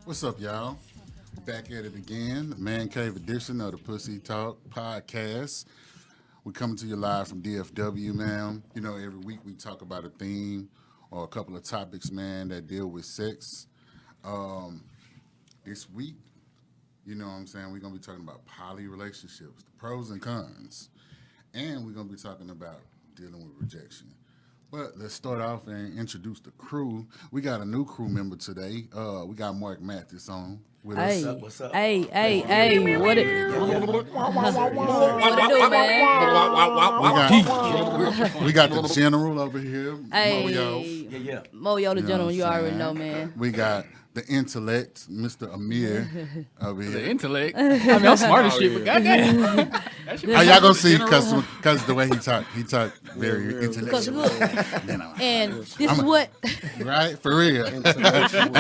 What's up, y'all? Back at it again, the Man Cave edition of the Pussy Talk podcast. We're coming to you live from DFW, man. You know, every week we talk about a theme or a couple of topics, man, that deal with sex. Um, this week, you know what I'm saying, we're going to be talking about poly relationships, the pros and cons. And we're going to be talking about dealing with rejection. But let's start off and introduce the crew. We got a new crew member today. We got Mark Mathis on with us. Hey, What's up? hey, what it do, man? We got the general over here, Hey, Moyo. Yeah. Moyo the You know gentleman, what you I'm already saying? know, man. We got the intellect, Mr. Amir, over The here. intellect. I mean, I'm smart as shit, but goddamn. That shit How y'all gonna see general. because the way he talk very Because intellectual. look, You know, and this is what right? For real. And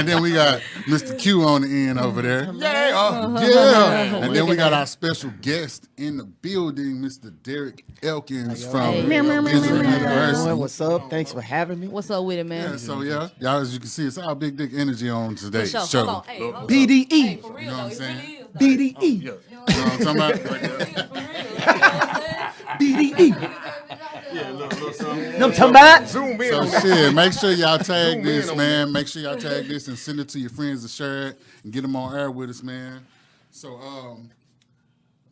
then we got Mr. Q on the end over there. Yeah. And then we got our special guest in the building, Mr. Derek Elkins from Hey. Digital University. What's up? Thanks for having me. what's up with it, Yeah, man. so y'all, as you can see, it's all big dick energy on For today's sure. show. Hold on. Hey, hold on. BDE. Hey, for real, You know what I'm though, it saying? really is, though. BDE. You know what I'm talking about? BDE. No, I'm talking about. Zoom in So on that. shit, make sure y'all tag Zoom this, in on man. Make sure y'all tag this and send it to your friends to share it and get them on air with us, man. So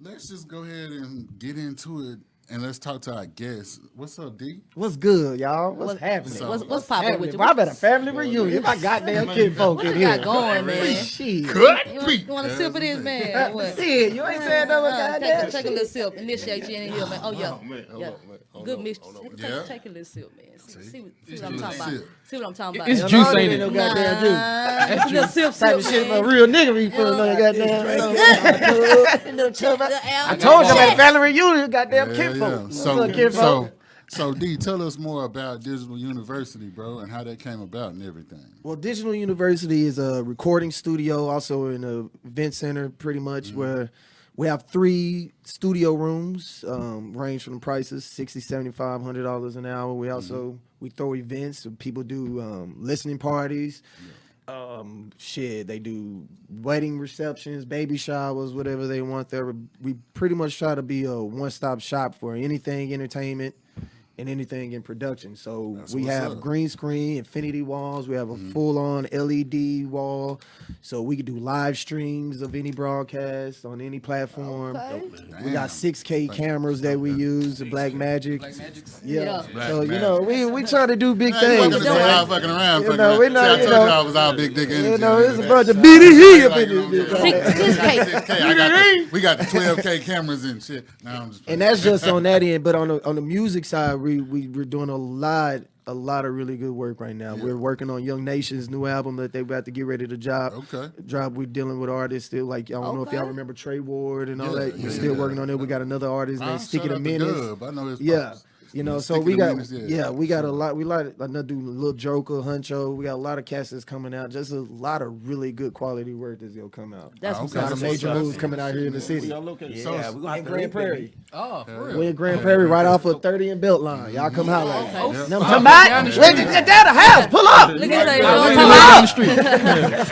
let's just go ahead and get into it and let's talk to our guests. What's up, D? What's good, y'all? What's happening? What's popping with you? Well, I bet a family reunion. My goddamn kid folk in What you here. got going, man? Shit. You want a sip of this, man? What? Shit, you ain't saying no goddamn Take a little sip. Initiate you in here, man. Oh, yeah. Yeah. Good mix. Yeah. Take a little sip, man. See what Take I'm a talking about. sip. See what I'm talking about. It's You juice, know, ain't ain't no it? goddamn juice. Nah, little sip, Type of shit man. my real nigga be feeling like goddamn. Little check the I told you about a family reunion, goddamn kid folk. Yeah. What's up, kid folk? So D, tell us more about Digital University, bro, and how that came about and everything. Well, Digital University is a recording studio, also in a event center, pretty much, where we have 3 studio rooms, range from the prices $60, $75, $100 an hour. We also we throw events, so people do listening parties. They do wedding receptions, baby showers, whatever they want there. We pretty much try to be a one-stop shop for anything entertainment and anything in production. So we what's have up. green screen, infinity walls. We have a full-on LED wall, so we can do live streams of any broadcast on any platform. We got 6K cameras that we use, the Black Magic. Yeah. Yeah. So Black we try to do big Hey, things, fucking man. fucking around. You Fucking know, around. we know, See, I you told know. y'all it was all big dick energy. You know, it's a and bunch of that. BDE up Like, in you know this what I'm bitch. saying? 6K. 6K. We got the 12K cameras and shit. Now I'm just And that's just on that end. But on the music side, we're doing a lot of really good work right now. Yeah. We're working on Young Nation's new album that they about to get ready to drop. Okay. We're dealing with artists still, like, I don't know if y'all Okay. remember Trey Ward and all Yeah, that. We're yeah, still yeah. working on it. We got another artist named Sticky the Menace. Dub. I know his Yeah. pops. So Sticky we the got Menace, yeah. we got a lot. We like another dude, Lil Joker, Huncho. We got a lot of cats that's coming out. Just a lot of really good quality work that's gonna come out. That's Okay. what's A lot up. of That's major what's up. moves coming out here in the city. So- Yeah, we're gonna have Grand Prairie. Oh, for real. We're in Grand Prairie, right off of 30 and Beltline. Y'all come holler. Okay. Know what I'm talking Down about? the Let's street. get down the house. Pull up. Look at that. I You live know down what the I'm street.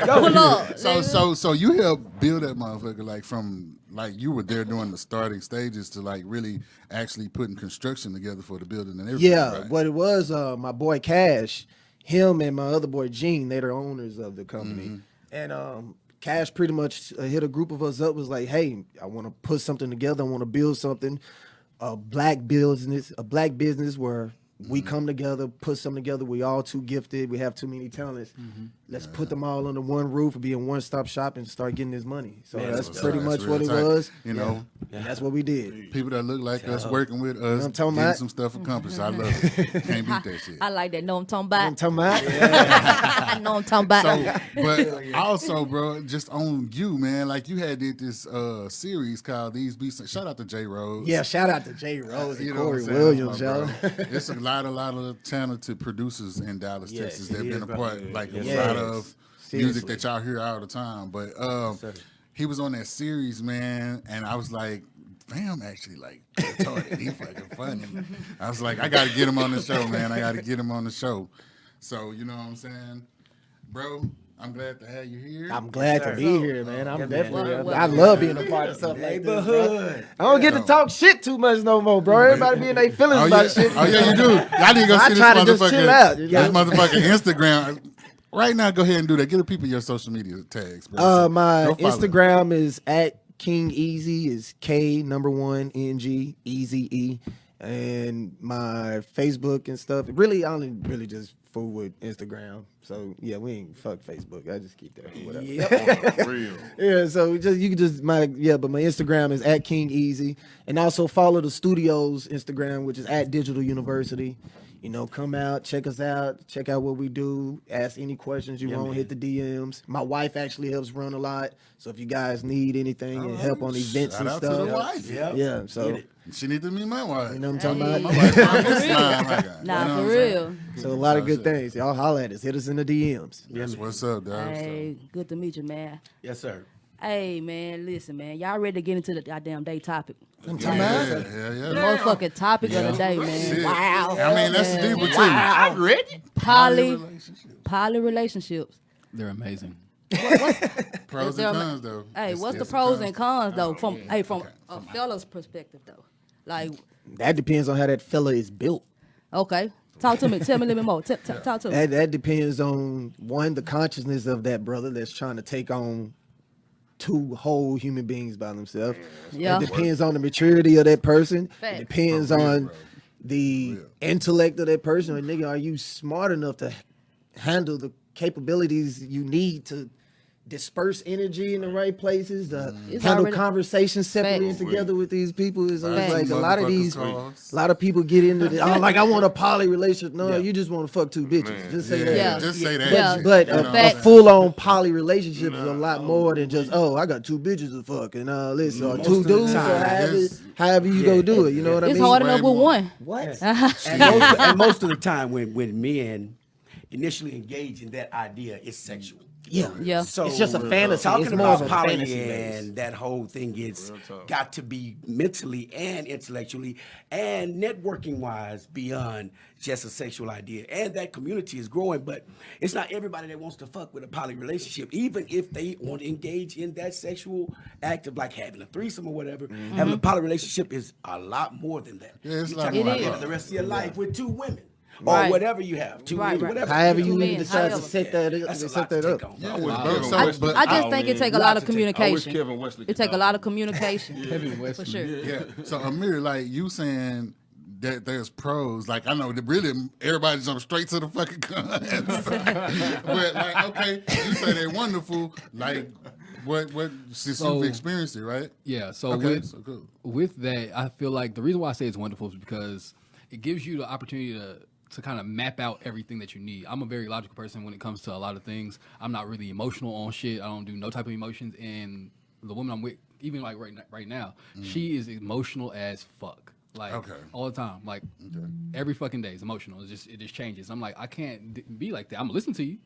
talking about? Pull up. So you helped build that motherfucker, like, from, like, you were there during the starting stages to, like, really actually putting construction together for the building and everything. Yeah, right? what it was, my boy Cash, him and my other boy Gene, they're the owners of the company. And Cash pretty much hit a group of us up, was like, hey, I want to put something together. I want to build something, a black business where we come together, put something together. We all too gifted. We have too many talents. Let's put them all under one roof and be a one-stop shop and start getting this money. So that's pretty That's much real what it tight. was. You know, And that's what we did. people that look like us working with us, I'm talking getting about? some stuff accomplished. I love it. Can't beat that shit. I like that. Know what I'm I'm talking talking about. about? I know what I'm talking about. So, but also, bro, just on you, man. Like, you had did this series called These Beats. Shout out to J Rose. Yeah, shout out to Jay Rose and You know what Corey I'm saying? Williams, Bro. y'all. It's a lot of talented producers in Dallas, Yes, Texas that have it been is, a brother. part, like, a Yes. lot of music Seriously. that y'all hear all the time. But he was on that series, man, and I was like, fam actually like retarded. He fucking funny. I was like, I got to get him on the show, man. I got to get him on the show. So, you know what I'm saying? Bro, I'm glad to have you here. I'm glad to be here, man. I'm Yeah, man. definitely. Well, I love being a part of something like this, bro. Neighborhood. I don't get to talk shit too much no more, bro. Everybody be in their feelings Oh about yeah, shit. oh yeah, you do. I need to go I see this try to just chill out, motherfucker. you This know? motherfucking Instagram. Right now, go ahead and do that. Get the people your social media tags, bro. My Go follow them. Instagram is at King Easy, is K1NG EZE, and my Facebook and stuff. Really, I only really just fool with Instagram. So yeah, we ain't fuck Facebook. I just keep that or whatever. Real. Yeah, so you can just but my Instagram is at King Easy, and also follow the studio's Instagram, which is at Digital University. You know, come out, check us out, check out what we do, ask any questions you want, hit the DMs. My wife actually helps run a lot, so if you guys need anything and help on events Shout and out stuff, to the wife. yeah, so She need to meet my wife. you know what I'm talking Hey. about. My wife on this line, my guy. Nah, You know for what I'm saying? real. So a lot of good things. Y'all holler at us, hit us in the DMs. That's what's up, dog. Hey, good to meet you, man. Yes, sir. Hey, man, listen, man. Y'all ready to get into the goddamn day topic? Yeah, The motherfucking topic of the day, man. Shit. Wow. I mean, that's the deeper too. I'm ready. Poly relationships. They're amazing. Pros There- and cons, though. Hey, It's- what's the it's pros cons. and cons though? From Okay. a fella's perspective though. Like, That depends on how that fella is built. okay, talk to me. Tell me a little bit more. Talk to me. That depends on one, the consciousness of that brother that's trying to take on two whole human beings by themselves. Yeah. It depends on the maturity of that person. Facts. It depends For real, on bro. the intellect of that person. Or nigga, are you smart enough to handle the capabilities you need to disperse energy in the right places, to It's handle already- conversations separately and Facts. together with these people? Is Facts. like a lot of these, Motherfuckers a lot of people get into the, oh, like I want a poly relationship. No, Yeah. you just want to fuck two bitches. Just say Yeah, that. Yeah. just say that. Yeah. shit. But You know a what I'm saying? full-on poly relationship is a lot more than just, oh, I got two bitches to fuck and listen, or Most two of the dudes, or time, however you go do it. You know what I It's mean? hard enough way with more. one. What? And most of the time when men initially engage in that idea, it's sexual. Yeah. Yeah. So It's just a fantasy. Talking It's more about of a poly fantasy base. and that whole thing gets got to be mentally and intellectually and networking wise beyond just a sexual idea. And that community is growing, but it's not everybody that wants to fuck with a poly relationship, even if they want to engage in that sexual act of like having a threesome or whatever. Having a poly relationship is a lot more than that. Yeah, it's a You're lot talking more about than the that. rest of your life with two women. Or Right. whatever you have, two Right, men, right. whatever. However know, you men, decide to however. set that, That's a set lot to that take up. on. Yeah, I wouldn't bro, give so- a- but I just think it take a lot of I wish communication. Kevin Wesley It could take a talk. lot of communication. Kevin Wesley. For sure. Yeah. So Amir, like you saying that there's pros. Like I know that really everybody jump straight to the fucking cons. But like, okay, you say they're wonderful. Like what since So- you've experienced it, right? Yeah. So Okay, with so cool. with that, I feel like the reason why I say it's wonderful is because it gives you the opportunity to kind of map out everything that you need. I'm a very logical person when it comes to a lot of things. I'm not really emotional on shit. I don't do no type of emotions. And the woman I'm with, even like right now, she is emotional as fuck. Like Okay. all the time. Like every fucking day is emotional. It just changes. I'm like, I can't be like that. I'm gonna listen to you.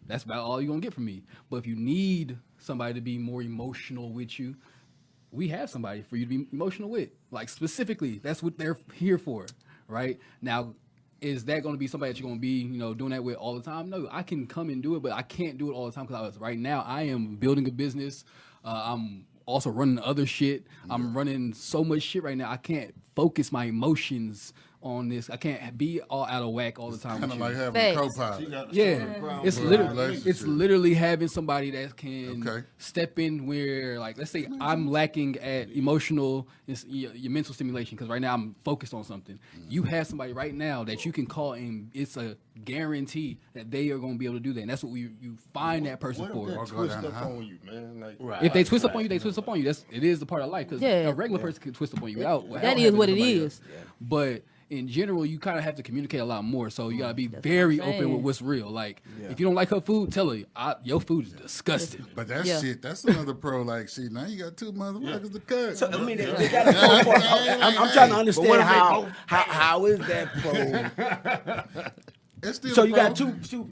That's about all you're gonna get from me. But if you need somebody to be more emotional with you, we have somebody for you to be emotional with. Like specifically, that's what they're here for, right? Now, is that going to be somebody that you're going to be, doing that with all the time? No, I can come and do it, but I can't do it all the time because right now I am building a business. I'm also running other shit. I'm running so much shit right now. I can't focus my emotions on this. I can't be all out of whack all the time. Kind with of you. like having Facts. a co-pilot. Yeah, it's for a literally relationship. having somebody that can Okay. step in where, like, let's say I'm lacking at emotional, your mental stimulation because right now I'm focused on something. You have somebody right now that you can call and it's a guarantee that they are going to be able to do that, and that's what you find that person What for. if that Or go twist down the up highway. on you, man? Like, Right. If they twist up on you, they twist up on you. It is the part of life because Yeah. a regular person can twist up on you without That is having what it somebody is. else. But in general, you kind of have to communicate a lot more. So you gotta be very what I'm open with saying. what's real. Like if you don't like her food, tell her your food is disgusting. But that Yeah. shit, that's another pro. Like, shit, now you got two motherfuckers to cut. So I mean, they got to go for. I'm trying to understand how is that pro? It's still So a you pro. got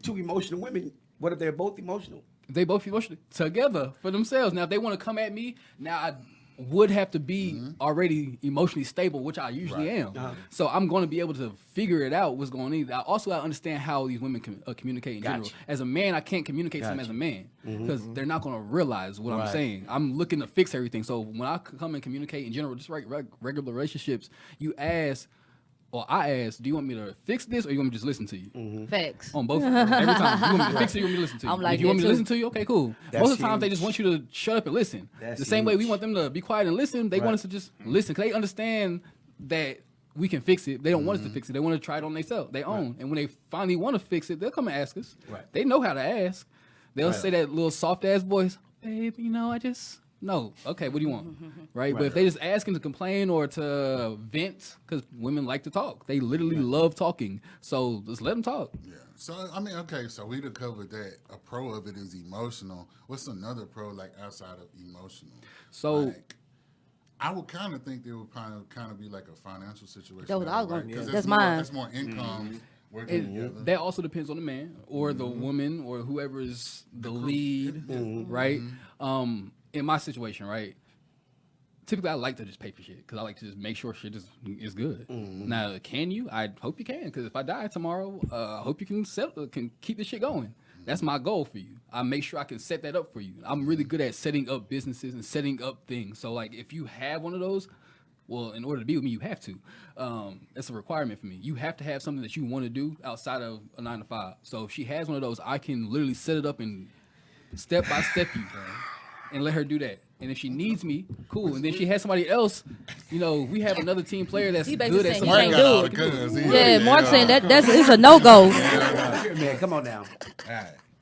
two emotional women. What if they're both emotional? They both emotionally together for themselves. Now if they want to come at me, now would have to be already emotionally stable, which I usually am. So I'm going to be able to figure it out what's going on. I understand how these women communicate in general. As a man, I can't communicate to them as a man because they're not going to realize what I'm saying. I'm looking to fix everything. So when I come and communicate in general, just regular relationships, I ask, do you want me to fix this or you want me to just listen to you? Facts. On both every time. You want me to fix it or you want me to listen to you? I'm like If you want me that to too. listen to you, okay, cool. That's Most of the times they huge. just want you to shut up and listen. That's the same way we huge. want them to be quiet and listen, they want us to just listen because they understand that we can fix it. They don't want us to fix it. They want to try it on themselves, they own. And when they finally want to fix it, they'll come and ask us. Right. They know how to ask. They'll say that little soft ass voice, babe, I just... No. Okay, what do you want? Right? But if they just asking to complain or to vent, because women like to talk. They literally love talking. So just let them talk. Yeah. So I mean, okay. So we done covered that. A pro of it is emotional. What's another pro like outside of emotional? So- like, I would kind of think there would kind of be like a financial situation. That was there, I was right? gonna- 'Cause that's more, mine. That's more income working together. That also depends on the man or the woman or whoever is the lead, right? In my situation, right? Typically, I like to just pay for shit because I like to just make sure shit is good. Now, can you? I hope you can because if I die tomorrow, I hope you can keep this shit going. That's my goal for you. I make sure I can set that up for you. I'm really good at setting up businesses and setting up things. So, like, if you have one of those, well, in order to be with me, you have to. It's a requirement for me. You have to have something that you want to do outside of a 9 to 5. So if she has one of those, I can literally set it up and step by step you and let her do that. And if she needs me, cool. And then she has somebody else, we have another team player that's He good basically at saying something. he Mark can't got all do the guns. Yeah, Mark saying it's a no-go. Man, come on now.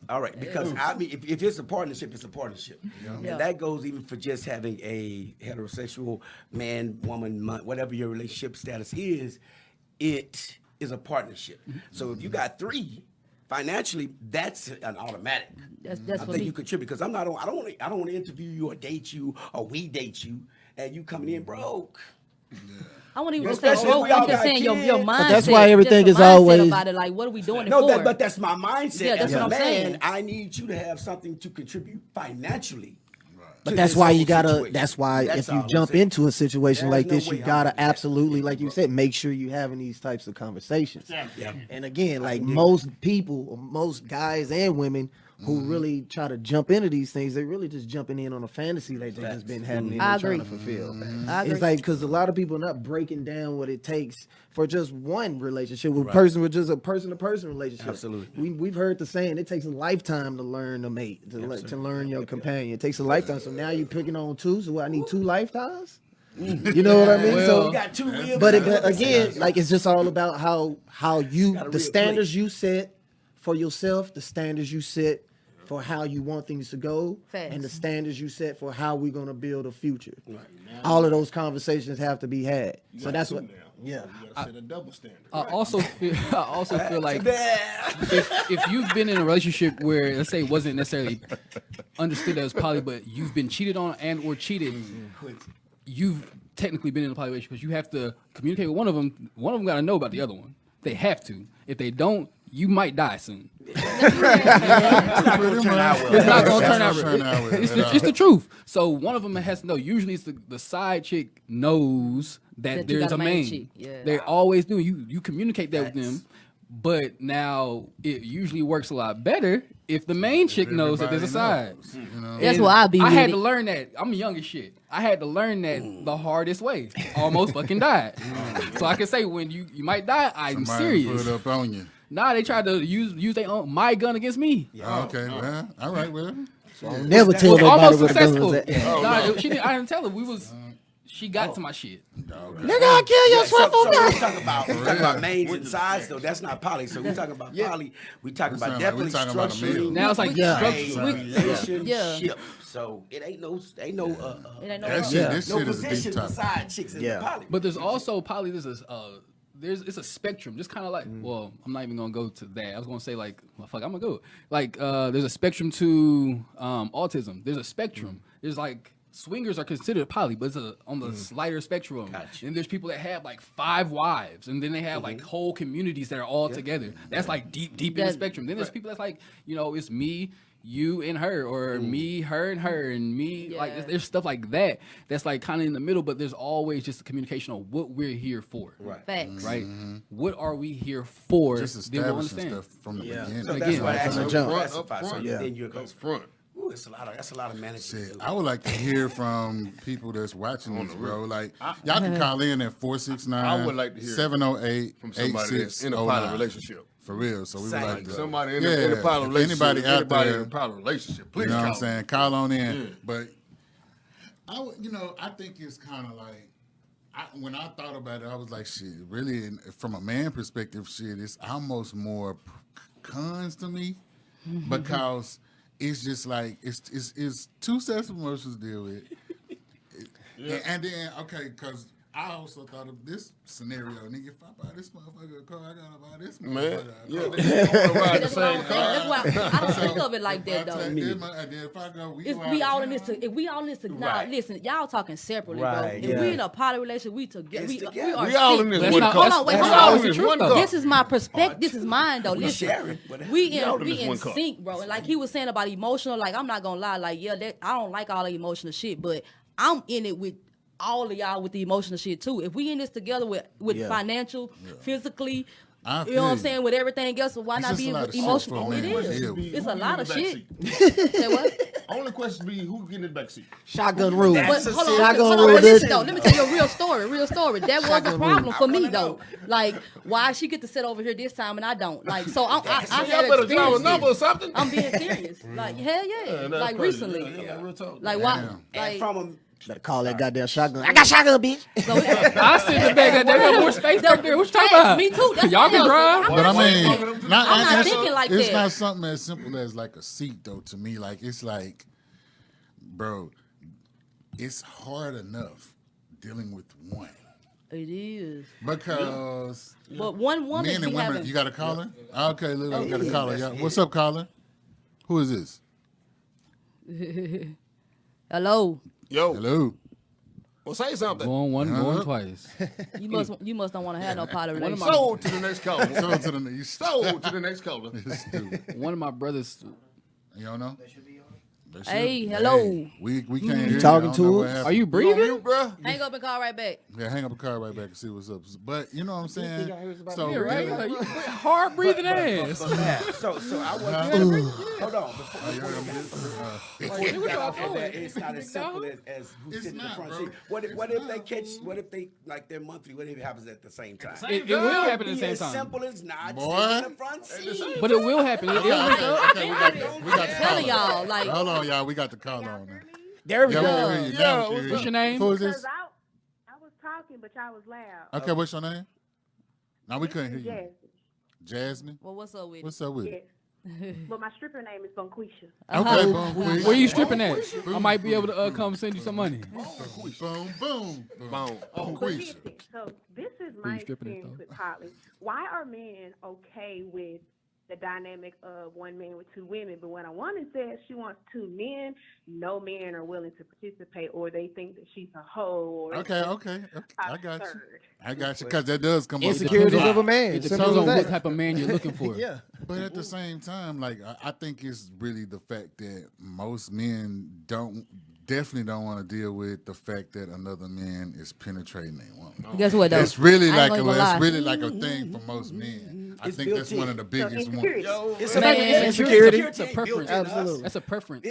All right, because I mean, if it's a partnership, it's a partnership, Yeah. and that goes even for just having a heterosexual man, woman, whatever your relationship status is. It is a partnership. So if you got 3, financially, that's an automatic. That's I for think me. you contribute because I don't want to interview you or date you or we date you and you coming in broke. I won't even say Especially if broke. we all I'm just got saying your kids. mindset. that's why everything just is your mindset always- about it. Like, what are we doing it No, for? but that's my mindset. Yeah, that's as what a I'm man, saying. I need you to have something to contribute financially. But to that's this why whole you gotta. situation. That's why That's if you all I'm jump saying. into a situation There's like no this, you way I'm gotta gonna do that. absolutely, like you said, make sure you having these types of conversations. Yeah. And again, like most people, or most guys and women who really try to jump into these things, they're really just jumping in on a fantasy that they just been having and I they're trying to agree. fulfill. I agree. It's like because a lot of people are not breaking down what it takes for just one relationship with with just a person-to-person relationship. Absolutely. We've heard the saying it takes a lifetime to learn a mate, to learn your companion. It takes a lifetime. So now you're picking on 2. So I need 2 lifetimes. You know what I mean? Well, So You got 2 real. but again, like it's just all about how you Got a the real standards place. you set for yourself, the standards you set for how you want things to go, Facts. and the standards you set for how we're gonna build a future. All of those conversations have to be had. So that's what. Yeah. You gotta set a double standard. I also feel like if you've been in a relationship where, let's say, it wasn't necessarily understood as poly, but you've been cheated on and or cheated, you've technically been in a poly relationship because you have to communicate with one of them. One of them got to know about the other one. They have to. If they don't, you might die soon. It's not going to turn out well. It's not gonna That's turn out. not turn out well at It's the truth. So one of them has to know. Usually, it's the side chick knows that That you there's got a a main main. chick, yeah. They always do. You communicate that with That's- them, but now it usually works a lot better if the main chick knows that there's a side. That's And what I be I with had it. to learn that. I'm young as shit. I had to learn that the hardest way. Almost fucking died. So I can say when you might die, I'm Somebody serious. put it up on you. Nah, they tried to use their own my gun against me. Okay, well, all right, well. Never tell Was nobody almost where the gun successful. was at. I didn't tell her. She got to my shit. Nigga, I'll kill your So swivel we guy. talking about mains and sides though. That's not poly. So we talking about poly. We talking about sound like we definitely talking about a meal. structuring Now it's like Yeah. a structural. relationship. So it ain't no It ain't no That shit, this no shit is a deep position for topic. side chicks in Yeah. the poly. But there's also poly. It's a spectrum. Just kind of like. Well, I'm not even gonna go to that. I was gonna say like, well, fuck, I'm gonna go. Like, there's a spectrum to autism. There's a spectrum. There's like. Swingers are considered poly, but it's on the slighter spectrum. Gotcha. And there's people that have like 5 wives, and then they have like whole communities that are all together. That's like deep in the That- spectrum. Then there's people that's like, it's me, you and her, or me, her and her, and me. Yeah. Like there's stuff like that that's like kind of in the middle, but there's always just a communication on what we're here for. Right. Facts. Right. What are we here for? Just Then we'll establishing understand. stuff from the Yeah. beginning. So Again, that's why I right asked from you the jump. to Up classify. So front. then you go. Up front. Ooh, that's a lot of management. Shit, I would like to hear from people that's watching this, bro. Like, y'all can call in at 469 I would like to hear 708 from somebody that's in a pilot relationship. For real. So we would like to. Somebody in a pilot if relationship. anybody out anybody there, in a pilot relationship. Please you know what I'm call. saying? Call on in. Yeah. But I think it's kind of like when I thought about it, I was like, shit. Really, from a man perspective, shit, it's almost more cons to me because it's just like it's two sets of emotions to deal with. And then because I also thought of this scenario, nigga. If I buy this motherfucker a car, I gotta buy this Man, motherfucker a yeah, car. they don't ride the That's why, same car. that's why I don't think of it like that though. And then if I go, If we all in this, if we all in this, nah, Right. listen, y'all talking separately, Right, bro. If yeah. we in a poly relationship, we together. It's We together. are We all in sick. this That's one not- car. Hold on, wait, We hold all on. in this one car. This is my perspective. This is mine though. We Listen, sharing, but- we all in in this one car. sync, bro. And like he was saying about emotional, like I'm not gonna lie, like I don't like all the emotional shit, but I'm in it with all of y'all with the emotional shit too. If we in this together with Yeah. financial, physically, I you know what I'm feel saying, with everything else, why It's not just be a lot of shit emotional? for a It man to is. deal with. It's a lot of Who shit. getting Say what? Only question be who getting in the back seat. Shotgun rule. But That's hold a on, shotgun hold rule, on, bitch. listen though. Let me tell you a real story. Real story. That was a Shotgun problem rule. for me wanna though. know. Like, why she get to sit over here this time and I don't? Like, so I So have y'all better draw a experienced number or this. something. I'm being serious. Like, hell yeah. that's Like crazy. recently. Yeah, real talk. Like why? Damn. And Like, from them, Better call that goddamn shotgun. I got shotgun, bitch. so it's, I sit in the back. They got more space back there. What you talking about? Me too. That's Y'all what can else. drive. But I mean, I'm not thinking like it's that. not something as simple as like a seat, though. To me, like it's like, bro, it's hard enough dealing with one It is. because But one woman men and be women. having. You got a caller? Okay, look, we got a caller. Y'all. What's up, caller? Who is this? Hello. Yo, Hello. well, say something. Going one, going twice. You must don't want to have no poly One of relationship. my- Sold to the next caller. So to the you Sold to the next caller. stupid. One of my brothers. You don't know? They should. Hey, hello. Hey, we can't hear you. talking I don't to know what us? happened. Are you You on breathing? mute, bruh? Hang up and call right back. Yeah, hang up a call right back and see what's up. But you know what I'm saying? So Yeah, right. really- You hard breathing ass. so I want hold on. Before you get off of that, it's not as simple as who It's sits in the not, front bro. seat. What if they catch? What if they like their monthly? What if it happens at the same time? It will happen at the Be same as time. simple as not Boy. sitting in the front seat. But it will happen. It'll link up. Okay, we got the Telling caller. y'all, like, Hold on, y'all. We got the caller on there. There we Yeah, go. we can hear you. Now we can hear What's you. your name? Who is Because this? I was talking, but y'all was loud. Okay, what's your name? No, we couldn't hear you. Yes, Jasmine? well, what's up with it? What's up with it? yes. But my stripper name is Bonquisha. Okay, boom, quick. Where you stripping at? I might be able to come send you some money. Boom, boom, boom. Boom. Oh, But quick. listen, so this is Where my you stripping at, experience though? with poly. Why are men okay with the dynamic of one man with two women? But when a woman says she wants two men, no men are willing to participate, or they think that she's a hoe. Or Okay, okay. I got you. absurd. I got you. Because that does come up. Insecurities sometimes. of a man. It Simple depends on as what that. type of man you're looking for. Yeah. But at the same time, like I think it's really the fact that most men definitely don't want to deal with the fact that another man is penetrating a woman. Guess what though? That's really I ain't like gonna that's lie. really like a thing for most men. I It's think built that's in. one of the So biggest ones. insecurity. It's Man, about insecurity. It's a preference. Absolutely. That's a preference.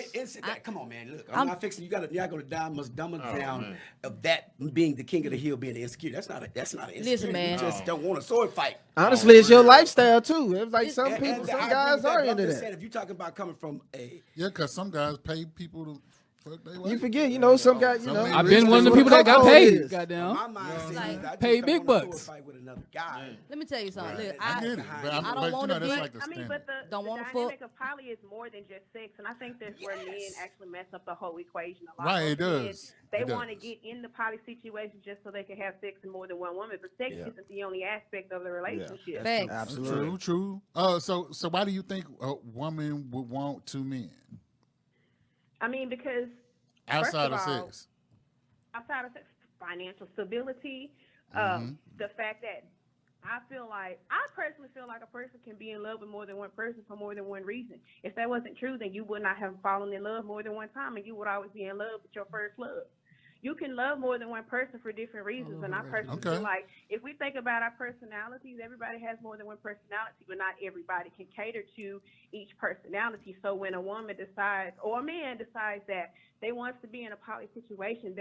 Come on, man. Look, I'm not fixing. Y'all got to dumb us down of that being the king of the hill, being the insecurity. That's not an insecurity. Listen, man. You just don't want a sword fight. Honestly, it's your lifestyle too. It's like some And- people, and some I agree guys with that, are but I'm into just saying, that. if you're talking about coming from a Yeah, because some guys pay people to fuck their wife. You forget, some guys, Some I've men been one of the really people that got cuckold paid. is. Goddamn. my mindset, Like, is I just pay don't big want a sword bucks. fight with another guy. Let me tell you something. Look, I get it, but I don't but wanna that's be- like the I mean, standard. but the Don't wanna dynamic fuck. of poly is more than just sex, and I think that's where men actually mess up the whole equation a lot. Right, it Most men, does. They It want to does. get in the poly situation just so they can have sex with more than one woman, but sex isn't the only aspect of the relationship. Facts. Absolutely. True. So why do you think a woman would want two men I mean, because outside of First of all, sex? outside of sex, financial stability, Mm-hmm. the fact that I personally feel like a person can be in love with more than one person for more than one reason. If that wasn't true, then you would not have fallen in love more than one time, and you would always be in love with your first love. You can love more than one person for different reasons, and I personally Okay. feel like if we think about our personalities, everybody has more than one personality, but not everybody can cater to each personality. So when a woman decides, or a man decides that they want to be in a poly situation,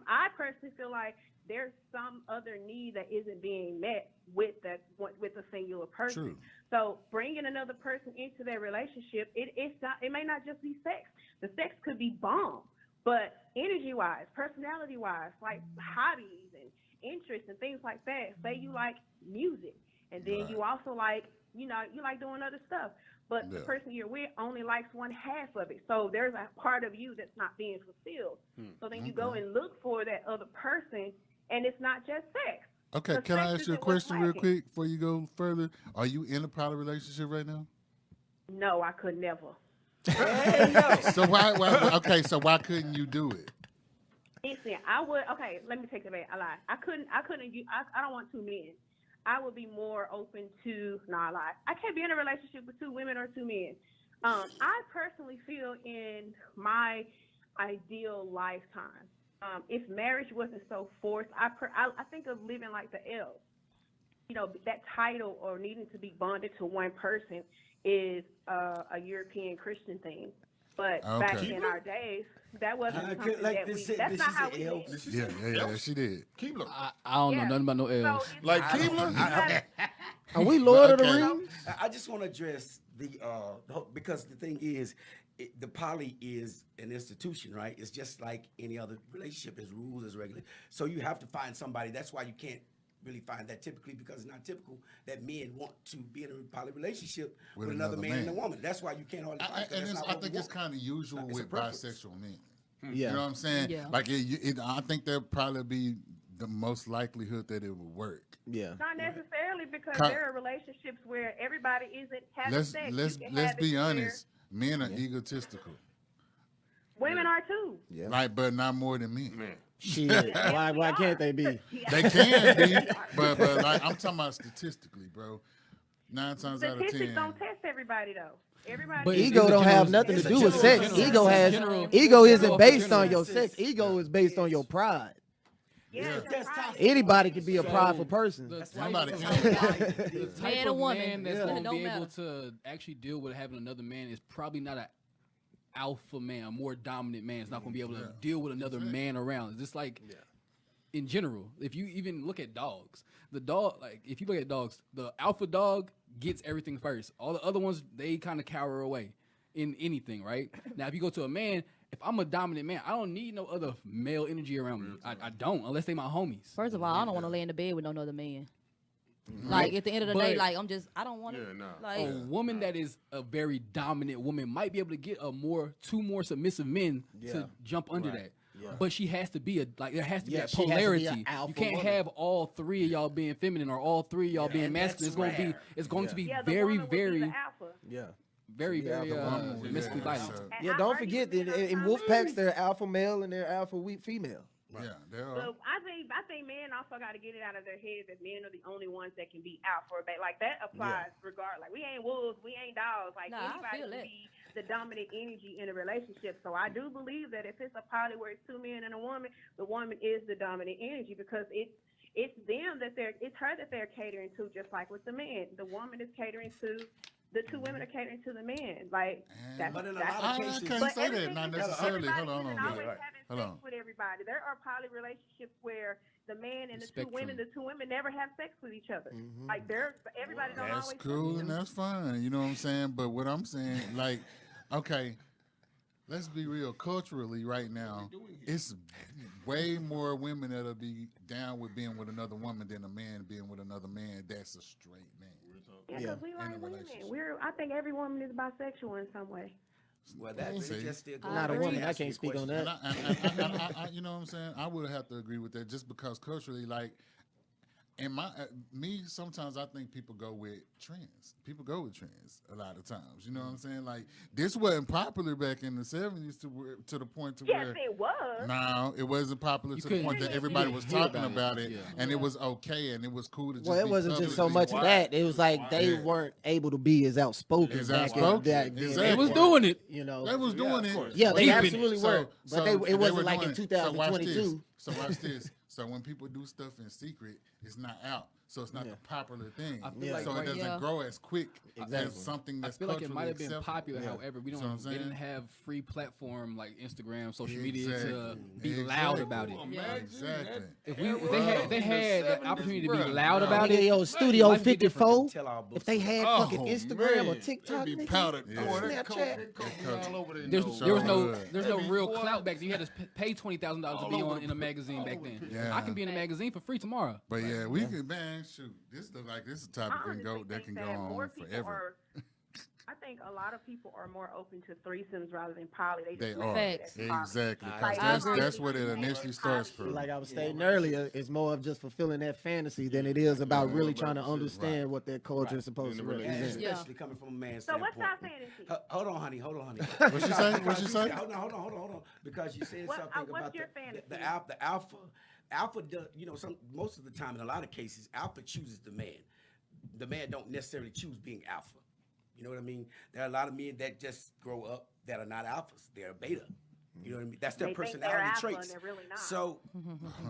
I personally feel like there's some other need that isn't being met with a singular person. True. So bringing another person into their relationship, it may not just be sex. The sex could be bomb, but energy-wise, personality-wise, like hobbies and interests and things like that. Say you like music, and then you also like, you like doing other stuff. But the person you're with only likes one half of it. So there's a part of you that's not being fulfilled. So then you go and look for that other person, and it's not just sex. Okay, So can I sex ask you a isn't what's question real lacking. quick before you go further? Are you in a poly relationship right now? No, I could never. So why okay, so why couldn't you do it? Listen, I would. Okay, let me take it back. I lied. I couldn't. I don't want two men. I would be more open to. No, I lied. I can't be in a relationship with two women or two men. I personally feel in my ideal lifetime, if marriage wasn't so forced, I think of living like the elves. That title or needing to be bonded to one person is a European Christian thing. But back Okay. in our days, that wasn't I something could- like that this we. is- That's this not is how the we elves. lived. Yeah, she did. Keebler. I don't know Yeah. nothing about no elves. So it's- Like I- Keebler? you gotta- Are we Lord of the Okay. Rings? I just want to address the whole, because the thing is, the poly is an institution, right? It's just like any other relationship. There's rules, there's regulations. So you have to find somebody. That's why you can't really find that typically, because it's not typical that men want to be in a poly relationship with another man and a woman. That's why you can't hardly find. I think it's kind of usual It's a with preference. bisexual men. Yeah. You know what I'm saying? Yeah. Like, I think that'd probably be the most likelihood that it would work. Yeah. Not necessarily, because Con- there are relationships where everybody isn't having sex. Let's You can let's have it be where honest. Men are egotistical, Women are too. Yeah. like, but not more than men. Man. Shit. Why can't they be? They can be, but like I'm talking about statistically, bro. 9 times out of Statistics 10. don't test everybody though. Everybody. But Ego it's a don't have general- nothing it's to a do with general- sex. general- Ego has general- ego isn't general- based general- on your sex. Ego is based on your pride. Yeah, That's toxic. Anybody can be a prideful person. The Somebody type can. of, the type Man of or woman, man that's yeah. gonna It don't be able matter. to actually deal with having another man is probably not an alpha man, a more dominant man. Is not gonna be able to deal with another man around. It's just like in general, if you even look at dogs, the dog, like if you look at dogs, the alpha dog gets everything first. All the other ones, they kind of cower away in anything, right? Now, if you go to a man, if I'm a dominant man, I don't need no other male energy around me. I don't, unless they my homies. First of all, I don't want to lay in the bed with no other man. Like at the end of the day, But- like I don't want to. Yeah, nah. Like A woman that is a very dominant woman might be able to get two more submissive men to jump under that. Yeah. But she has to be there has to be Yeah, that she has to be polarity. an alpha You can't woman. have all three of y'all being feminine or all three of y'all being and masculine. that's It's going to be Yeah, the very, woman would be very, the alpha. Yeah. very, be very alpha woman. domestically violent. So, Yeah, I don't argue forget with that men in all wolf the time. packs, they're alpha male and they're alpha female. yeah, they are. But I think men also got to get it out of their heads that men are the only ones that can be alpha or beta. Like that applies regardless. Like we ain't wolves, we ain't dogs. Like Nah, I anybody feel can that. be the dominant energy in a relationship. So I do believe that if it's a poly where it's two men and a woman, the woman is the dominant energy because it's them that it's her that they're catering to, just like with the man. The woman is catering to. The two women are catering to the man. Like that's But in a that's lot of I cases- can't But say that, everything not is- necessarily. Hold everybody on, isn't hold always on. having Hold sex on. with everybody. There are poly relationships where the man and the two Spectrum. women never have sex with each other. Like everybody don't That's always. cool and that's fine. You know what I'm saying? But what I'm saying, like, okay, let's be real. Culturally, right now, it's way more women that'll be down with being with another woman than a man being with another man that's a straight man. Yeah, Yeah. 'cause we In a like women. relationship. I think every woman is bisexual in some way. Well, that We'll really see. just still goes Not a back to woman. I asking can't the speak on question. that. And you know what I'm saying? I would have to agree with that just because culturally, like, And me, sometimes I think people go with trends. People go with trends a lot of times. You know what I'm saying? Like this wasn't popular back in the '70s to the point to Yes, where it was. no, it wasn't popular You to the point couldn't- that everybody you was didn't hear talking about it, Yeah. and it was okay, and it was cool to just. Well, it be wasn't just so publicly much of that. It was like they Yeah. weren't able to be as outspoken. As back in outspoken. that then. Exactly. They was doing it. You know, They was doing it. yeah, they Deep in it. absolutely were. But it were wasn't like doing in it. So watch 2022. So watch this. So when people do stuff in secret, it's not out. So it's not the popular thing. I feel Yeah. like So it right- doesn't Yeah. grow as quick Exactly. as something I that's feel like it culturally might have been acceptable. popular. Yeah. However, we See what I'm don't. They didn't saying? have free platform like Instagram, social media to Exactly. be loud Exactly. about it. Exactly. If they had the opportunity to be loud about Nigga, it, yo, Studio life be different. 54. Tell our books If they had Oh, fucking Instagram or man. TikTok, They be nigga, powdered. Yeah. Boy, Snapchat. that coke be all over their There's, nose. there was no Sure. there's no They be real boy- clout back then. You had to pay $20,000 to be on in a magazine back then. Yeah. I can be in a magazine for free tomorrow. But yeah, we can, man, shoot. This look like this is a topic I that honestly that can think go that more on people forever. are. I think a lot of people are more open to threesomes rather than poly. They just look are. at it Facts. as poly. Exactly. 'Cause Like, that's what it initially starts from. like I was stating earlier, it's more of just fulfilling that fantasy than it is about really trying to understand what that culture is supposed to And represent. Yeah. especially coming from a man's So what's standpoint. y'all fantasy? Hold on, honey. Hold on, honey. What'd she say? What'd she say? Hold on. Because you said What- something what's about your the fantasy? alpha. Alpha does, most of the time in a lot of cases, alpha chooses the man. The man don't necessarily choose being alpha. You know what I mean? There are a lot of men that just grow up that are not alphas. They're beta. You know what I mean? That's their They think they're personality alpha traits. and they're really not. So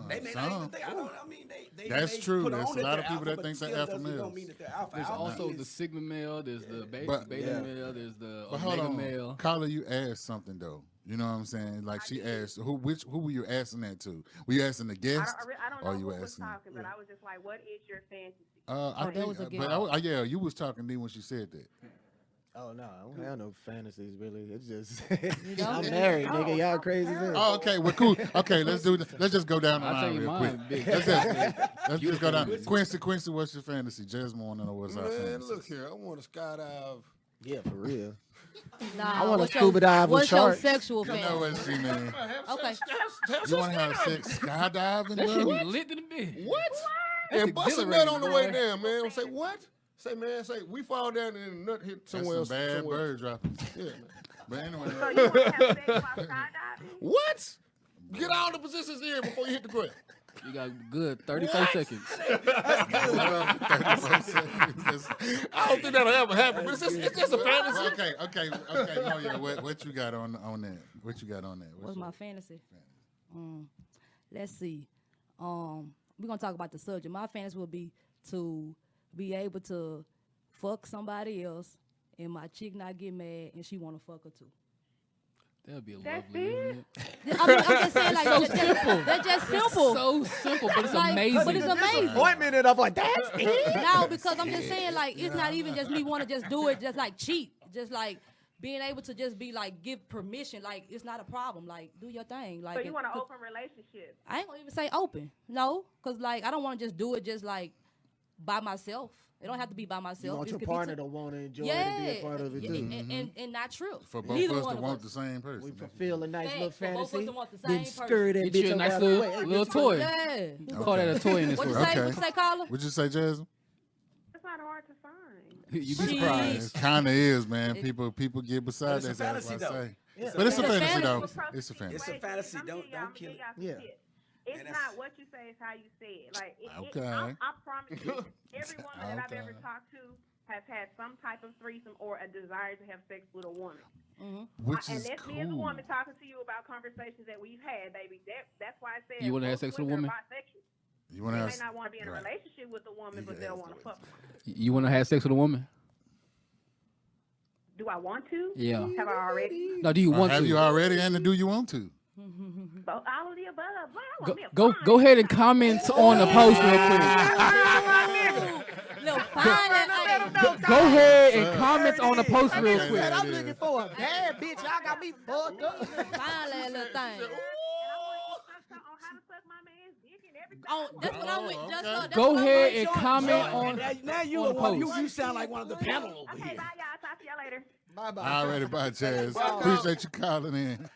they may not even Some. think. I mean, they That's may true. put There's on a lot of they're people that but think they're still alpha doesn't- males. don't mean that they're alpha. There's Alpha also is- the sigma male. There's the But- beta Yeah. male. There's the But hold omega on, male. Carla, you asked something though. You know what I'm saying? Like she asked, who were you asking that to? Were you asking the guest? I don't or know you who was asking? talking, but I was just like, what is your fantasy? I Oh, that think, was a but gift. yeah, you was talking to me when she said that. Oh no, I don't have no fantasies really. It's just don't? I'm married, nigga. Y'all crazy as hell. Oh, okay, well, cool. Okay, let's do. Let's just go down the I'll tell line you real mine, quick. big. Let's just go down. Quincy, what's your fantasy? Jasmine want to know what's our Man, fantasy. look here. I want to skydive. Yeah, for real. Nah, I wanna what's scuba dive with What's your sharks. sexual You know fantasy? what she mean? Okay. You want to have sex skydiving, That shit bro? be lit to the bed. What? That's And busting that on the way exhilarating, down, man. Say what? Say, man, we fall down and the nut hit That's somewhere some else. bad somewhere. bird dropping. Yeah, man. But anyway, So you want to have sex while skydiving? What? Get all the positions in before you hit the ground. You got good 34 seconds. I don't think that'll ever happen, but it's just a fantasy. okay. No, yeah. What you got on that? What you got on that? What's my fantasy? Let's see. We're gonna talk about the subject. My fantasy would be to be able to fuck somebody else and my chick not get mad and she wanna fuck her too. That'd be That's lovely, wouldn't it? I mean, I'm just saying, like, that's just simple. So simple, but it's Like, amazing. but it's amazing. Disappointment, and I'm like, that's it. No, because I'm just saying, like, it's not even just me want to just do it, just like cheat, just like being able to just be like give permission, like it's not a problem, like do your thing, like. So you want an 'cause open relationship? I ain't gonna even say open, no, because like I don't want to just do it just like by myself. It don't have to be by myself. You want This your could be partner to- to want to enjoy it yeah, and be a part of it yeah, too. and not true. For both Neither of us one to of want us. the same We person. fulfill a nice Facts, little for both of us fantasy, to want the then same stir that Get bitch you a up nice out of the little, way. Hey, little bitch, toy. Yeah. We call that a toy in this What you world. say? Okay. What you say, Carla? What'd you say, Jasmine? It's not hard to find. You'd be Jeez. surprised. It kind of is, man. People get beside But it's a that. That's fantasy, what I though. say. Yeah. But it's a It's a fantasy, fantasy. though. Approach It's a fantasy. It's a situation. fantasy. I'm Don't gonna give kill. y'all some Yeah. tips. It's And that's- not what you say, it's how you say it. Like, Okay. I promise you, every woman that I've ever Okay. talked to has had some type of threesome or a desire to have sex with a woman. Which And is that's me as a cool. woman talking to you about conversations that we've had, baby. That's why I said You wanna have most sex with a women woman? are bisexual. You want They to may have? not want to be in a right. relationship with a woman, You but can they'll ask want to the fuck one. You want to have sex with a woman? Do I want to? Yeah. Have I already? No, do you want Have to? you already, and do you want to? Both, all of the above. Boy, I want me a Go fine. go ahead and comment on the post real quick. Little fine ass. Go ahead and comment on the post real Okay, quick. man. I'm looking for a bad bitch. Y'all got me fucked up. Fine ass little thing. And I want instructions on how to suck my man's dick and everything. Oh, that's what I went. Just, that's Go what I ahead went. and comment on. Now you on are one. post. You sound like one of the panel over Okay, here. bye, y'all. Talk to y'all later. Bye bye. Already, bye, Chaz. Appreciate you calling in.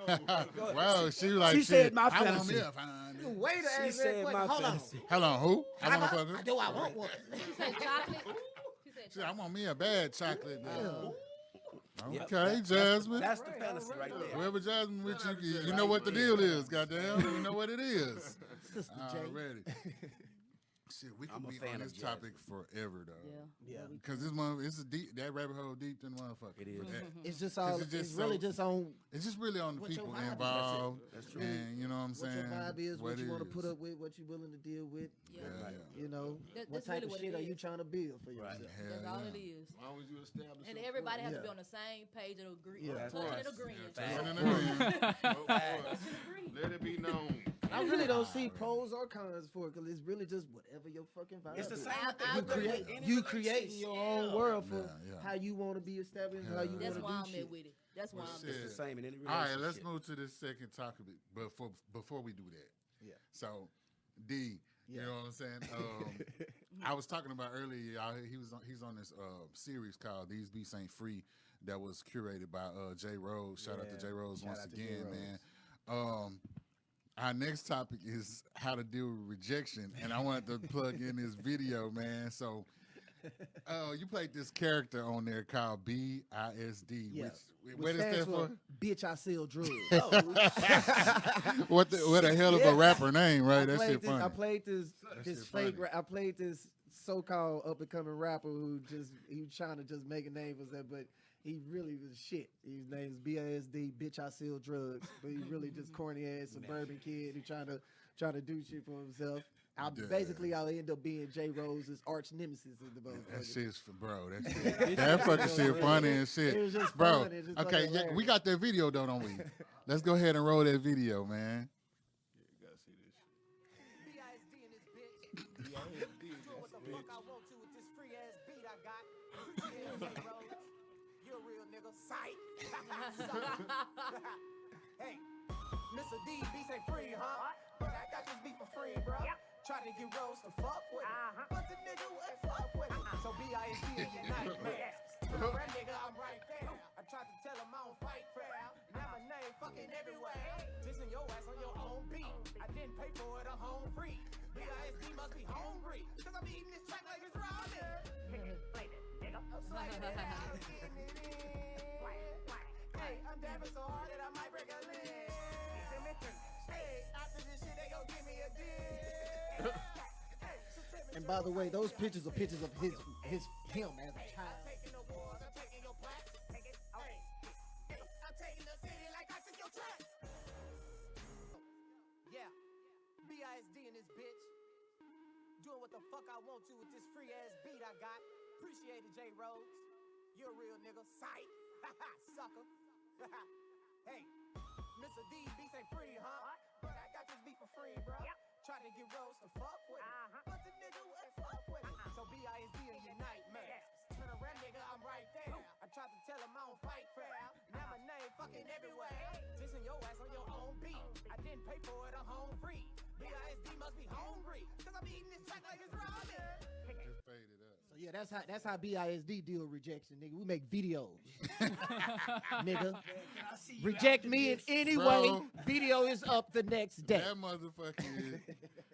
Wow, she was like, She said my I want fantasy. me a fine You wait to She ask that said question. my Hold on. fantasy. Hold on, who? I want to fuck Do I want one? She said chocolate. She said Shit, I want me a bad chocolate. Now. Yep, Okay, Jasmine. That's the fantasy right there. Whoever Jasmine with you know what the deal is, goddamn. You know what it is. Sister J. Already. Shit, we I'm could a be fan on of this topic forever, though. Yeah. Because this one, it's a deep, that rabbit hole deep than motherfucker. It is. It's just all. It's just It's really so- just on It's just really on the What your people vibe is. involved. That's true. And you know what I'm what saying? your vibe is, what you want to it put is. up with, what you're willing to deal with. Yeah. Yeah. You know, That- what that's type really of what shit it are you is. trying to build for Right. yourself? That's Hell all yeah. it is. As long as you establish And your everybody has to Yeah. be on the same page of agree. Yeah. Touching and agreeing. Facts. No, no, no, no. let it be known. I really don't see pros or cons for it because it's really just whatever your fucking vibe It's the is. same I- thing. I You with agree. create, any you creating your own world for Yeah, yeah. how you want to be established, how you That's want why to I'm do at shit. with it. That's why I'm shit. It's the same in any All relationship. right, let's move to this second topic before we do that. Yeah. So, D, you know what I'm saying? I was talking about earlier. Y'all, he's on this series called "These Beats Ain't Free" that was curated by J Rose. Shout out to Yeah. J Rose Shout once out to J. again, Rose. man. Our next topic is how to deal with rejection, and I wanted to plug in this video, man. So, you played this character on there called BISD, Yeah. which what is that stands for? Bitch, I sell drugs. What a hell of a rapper name, right? That shit funny. I played this shit fake. funny. I played this so-called up-and-coming rapper who was trying to just make a name for that, but he really was shit. His name is BISD. Bitch, I sell drugs. But he really just corny ass suburban kid who trying to do shit for himself. Basically, I'll end up being J Rose's arch nemesis in the That motherfucker. shit's for bro. That fucking shit funny and shit. It was just bro. fun. It just Okay, fucking yeah, we hilarious. got that video though, don't we? Let's go ahead and roll that video, man. You gotta see this shit. BISD in this bitch. Doing what the fuck I want to with this free ass beat I got. Yeah, J. Rose. You're a real nigga. Sight. Hey, Mr. D, beats ain't free, huh? But I got this beat for free, bro. Trying to get Rose to fuck with it. But the nigga wouldn't fuck with it. So BISD in your nightmares. That nigga, I'm right there. I tried to tell him I don't fight fair. Now my name fucking everywhere. Dissing your ass on your own beat. I didn't pay for it, I'm home free. BISD must be hungry. Cause I'm eating this track like it's raw there. I'm slaying it out, getting it in. Hey, I'm dabbing so hard that I might break a leg. Hey, after this shit, they gon' give me a dick. And by the way, those pictures are pictures of him as a child. I'm taking no balls, I'm taking your plaques. I'm taking the city like I took your tracks. Yeah, BISD in this bitch. Doing what the fuck I want to with this free ass beat I got. Appreciate it, J Rose. You're a real nigga. Sight. Sucker. Hey, Mr. D, beats ain't free, huh? But I got this beat for free, bro. Tried to get Rose to fuck with it. But the nigga wouldn't fuck with it. So BISD in your nightmares. Turn around, nigga, I'm right there. I tried to tell him I don't fight fair. Now my name fucking everywhere. Dissing your ass on your own beat. I didn't pay for it, I'm home free. BISD must be hungry. Cause I'm eating this track like it's raw there. Just fade it up. So yeah, that's how BISD deal with rejection, nigga. We make videos, nigga. I see you Reject after me in this. any Bro. way. Video is up the next day. That motherfucking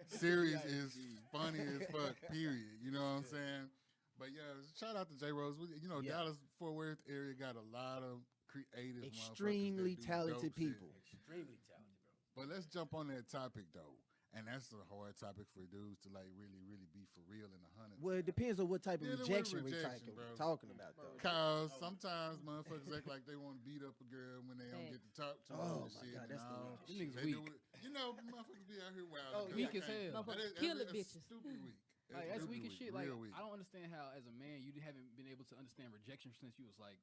series is funny as fuck, period. You know what I'm saying? But yeah, shout out to J Rose. You know, Yeah. Dallas Fort Worth area got a lot of creative, Extremely motherfuckers that do talented dope shit. people. Extremely talented, bro. But let's jump on that topic though. And that's a hard topic for dudes to like really, really be for real in the hunting. Well, it depends on what type of Dealing with rejection we're rejection, bro. talking about, though. Cause sometimes motherfuckers act like they want to beat up a girl when they don't get to talk to her Oh, and my shit. God, and that's the all. Them niggas They weak. do it. You know, motherfuckers be out here wild. Oh, weak as hell. Motherfuckers killing bitches. Stupid weak. That's stupid weak as shit. Like real weak. I don't understand how, as a man, you haven't been able to understand rejection since you was like,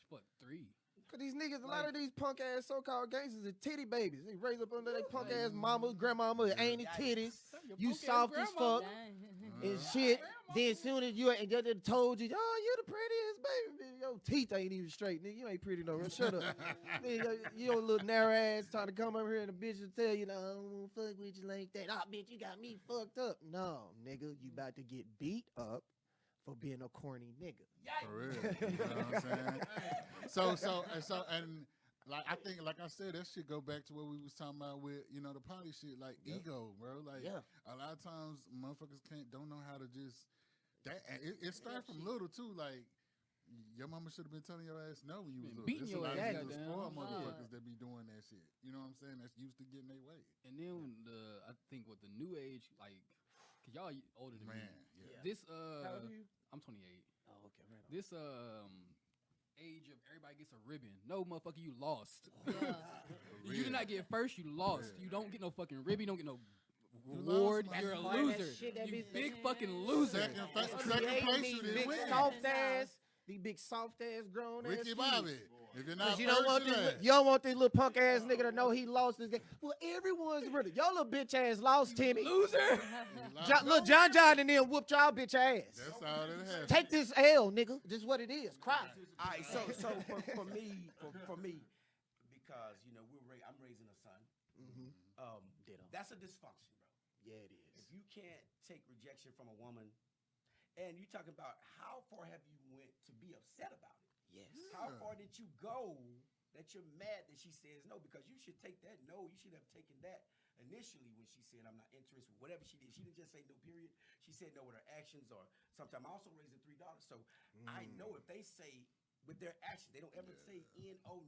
what, 3? Cause these niggas, a lot of these punk ass so-called gangsters are titty babies. They raised up under their punk ass mama, grandmama, ain't titties. You soft as fuck and shit. Then soon as you and they told you, oh, you the prettiest baby. Your teeth ain't even straight, nigga. You ain't pretty no more. Shut up. Nigga, you your little narrow ass trying to come over here and the bitch will tell you, no, I don't wanna fuck with you like that. Oh, bitch, you got me fucked up. No, nigga, you about to get beat up for being a corny nigga. For real. You know what I'm saying? So, and like I think, like I said, that shit go back to what we was talking about with the potty shit, like ego, bro. Like a lot of times motherfuckers don't know how to just that. It starts from little too. Like your mama should have been telling your ass no when you was little. beating There's a your lot ass, of little goddamn. spoiled motherfuckers that be doing that shit. You know what I'm saying? That's used to getting their way. And then I think with the new age, like, cause y'all older than me. Yeah. This How old are you? I'm 28. Oh, okay, right. This age of everybody gets a ribbon. No, motherfucker, you lost. You did not get first. You lost. You don't get no fucking ribbon. You don't get no reward. lost, You're a part of that loser. shit that You be- big fucking loser. Second place, These you big didn't win. soft ass, these big soft ass grown ass. Ricky kids. Bobby. If you're not Cause you don't want first, this, you don't want this little punk ass nigga to know he lost this game. Well, everyone's really your little bitch ass lost, Timmy. Loser. Look, John and them whooped y'all bitch ass. That's all that happened. Take this L, nigga. This is what it is. Cry. All right, so for me, because I'm raising a son. That's a dysfunction, bro. Yeah, it is. If you can't take rejection from a woman, and you talking about how far have you went to be upset about it? Yes. How far did you go that you're mad that she says no? Because you should take that no. You should have taken that initially when she said I'm not interested. Whatever she did, she didn't just say no. Period. She said no with her actions, or sometimes I also raising $3. So I know if they say with their actions, they don't ever say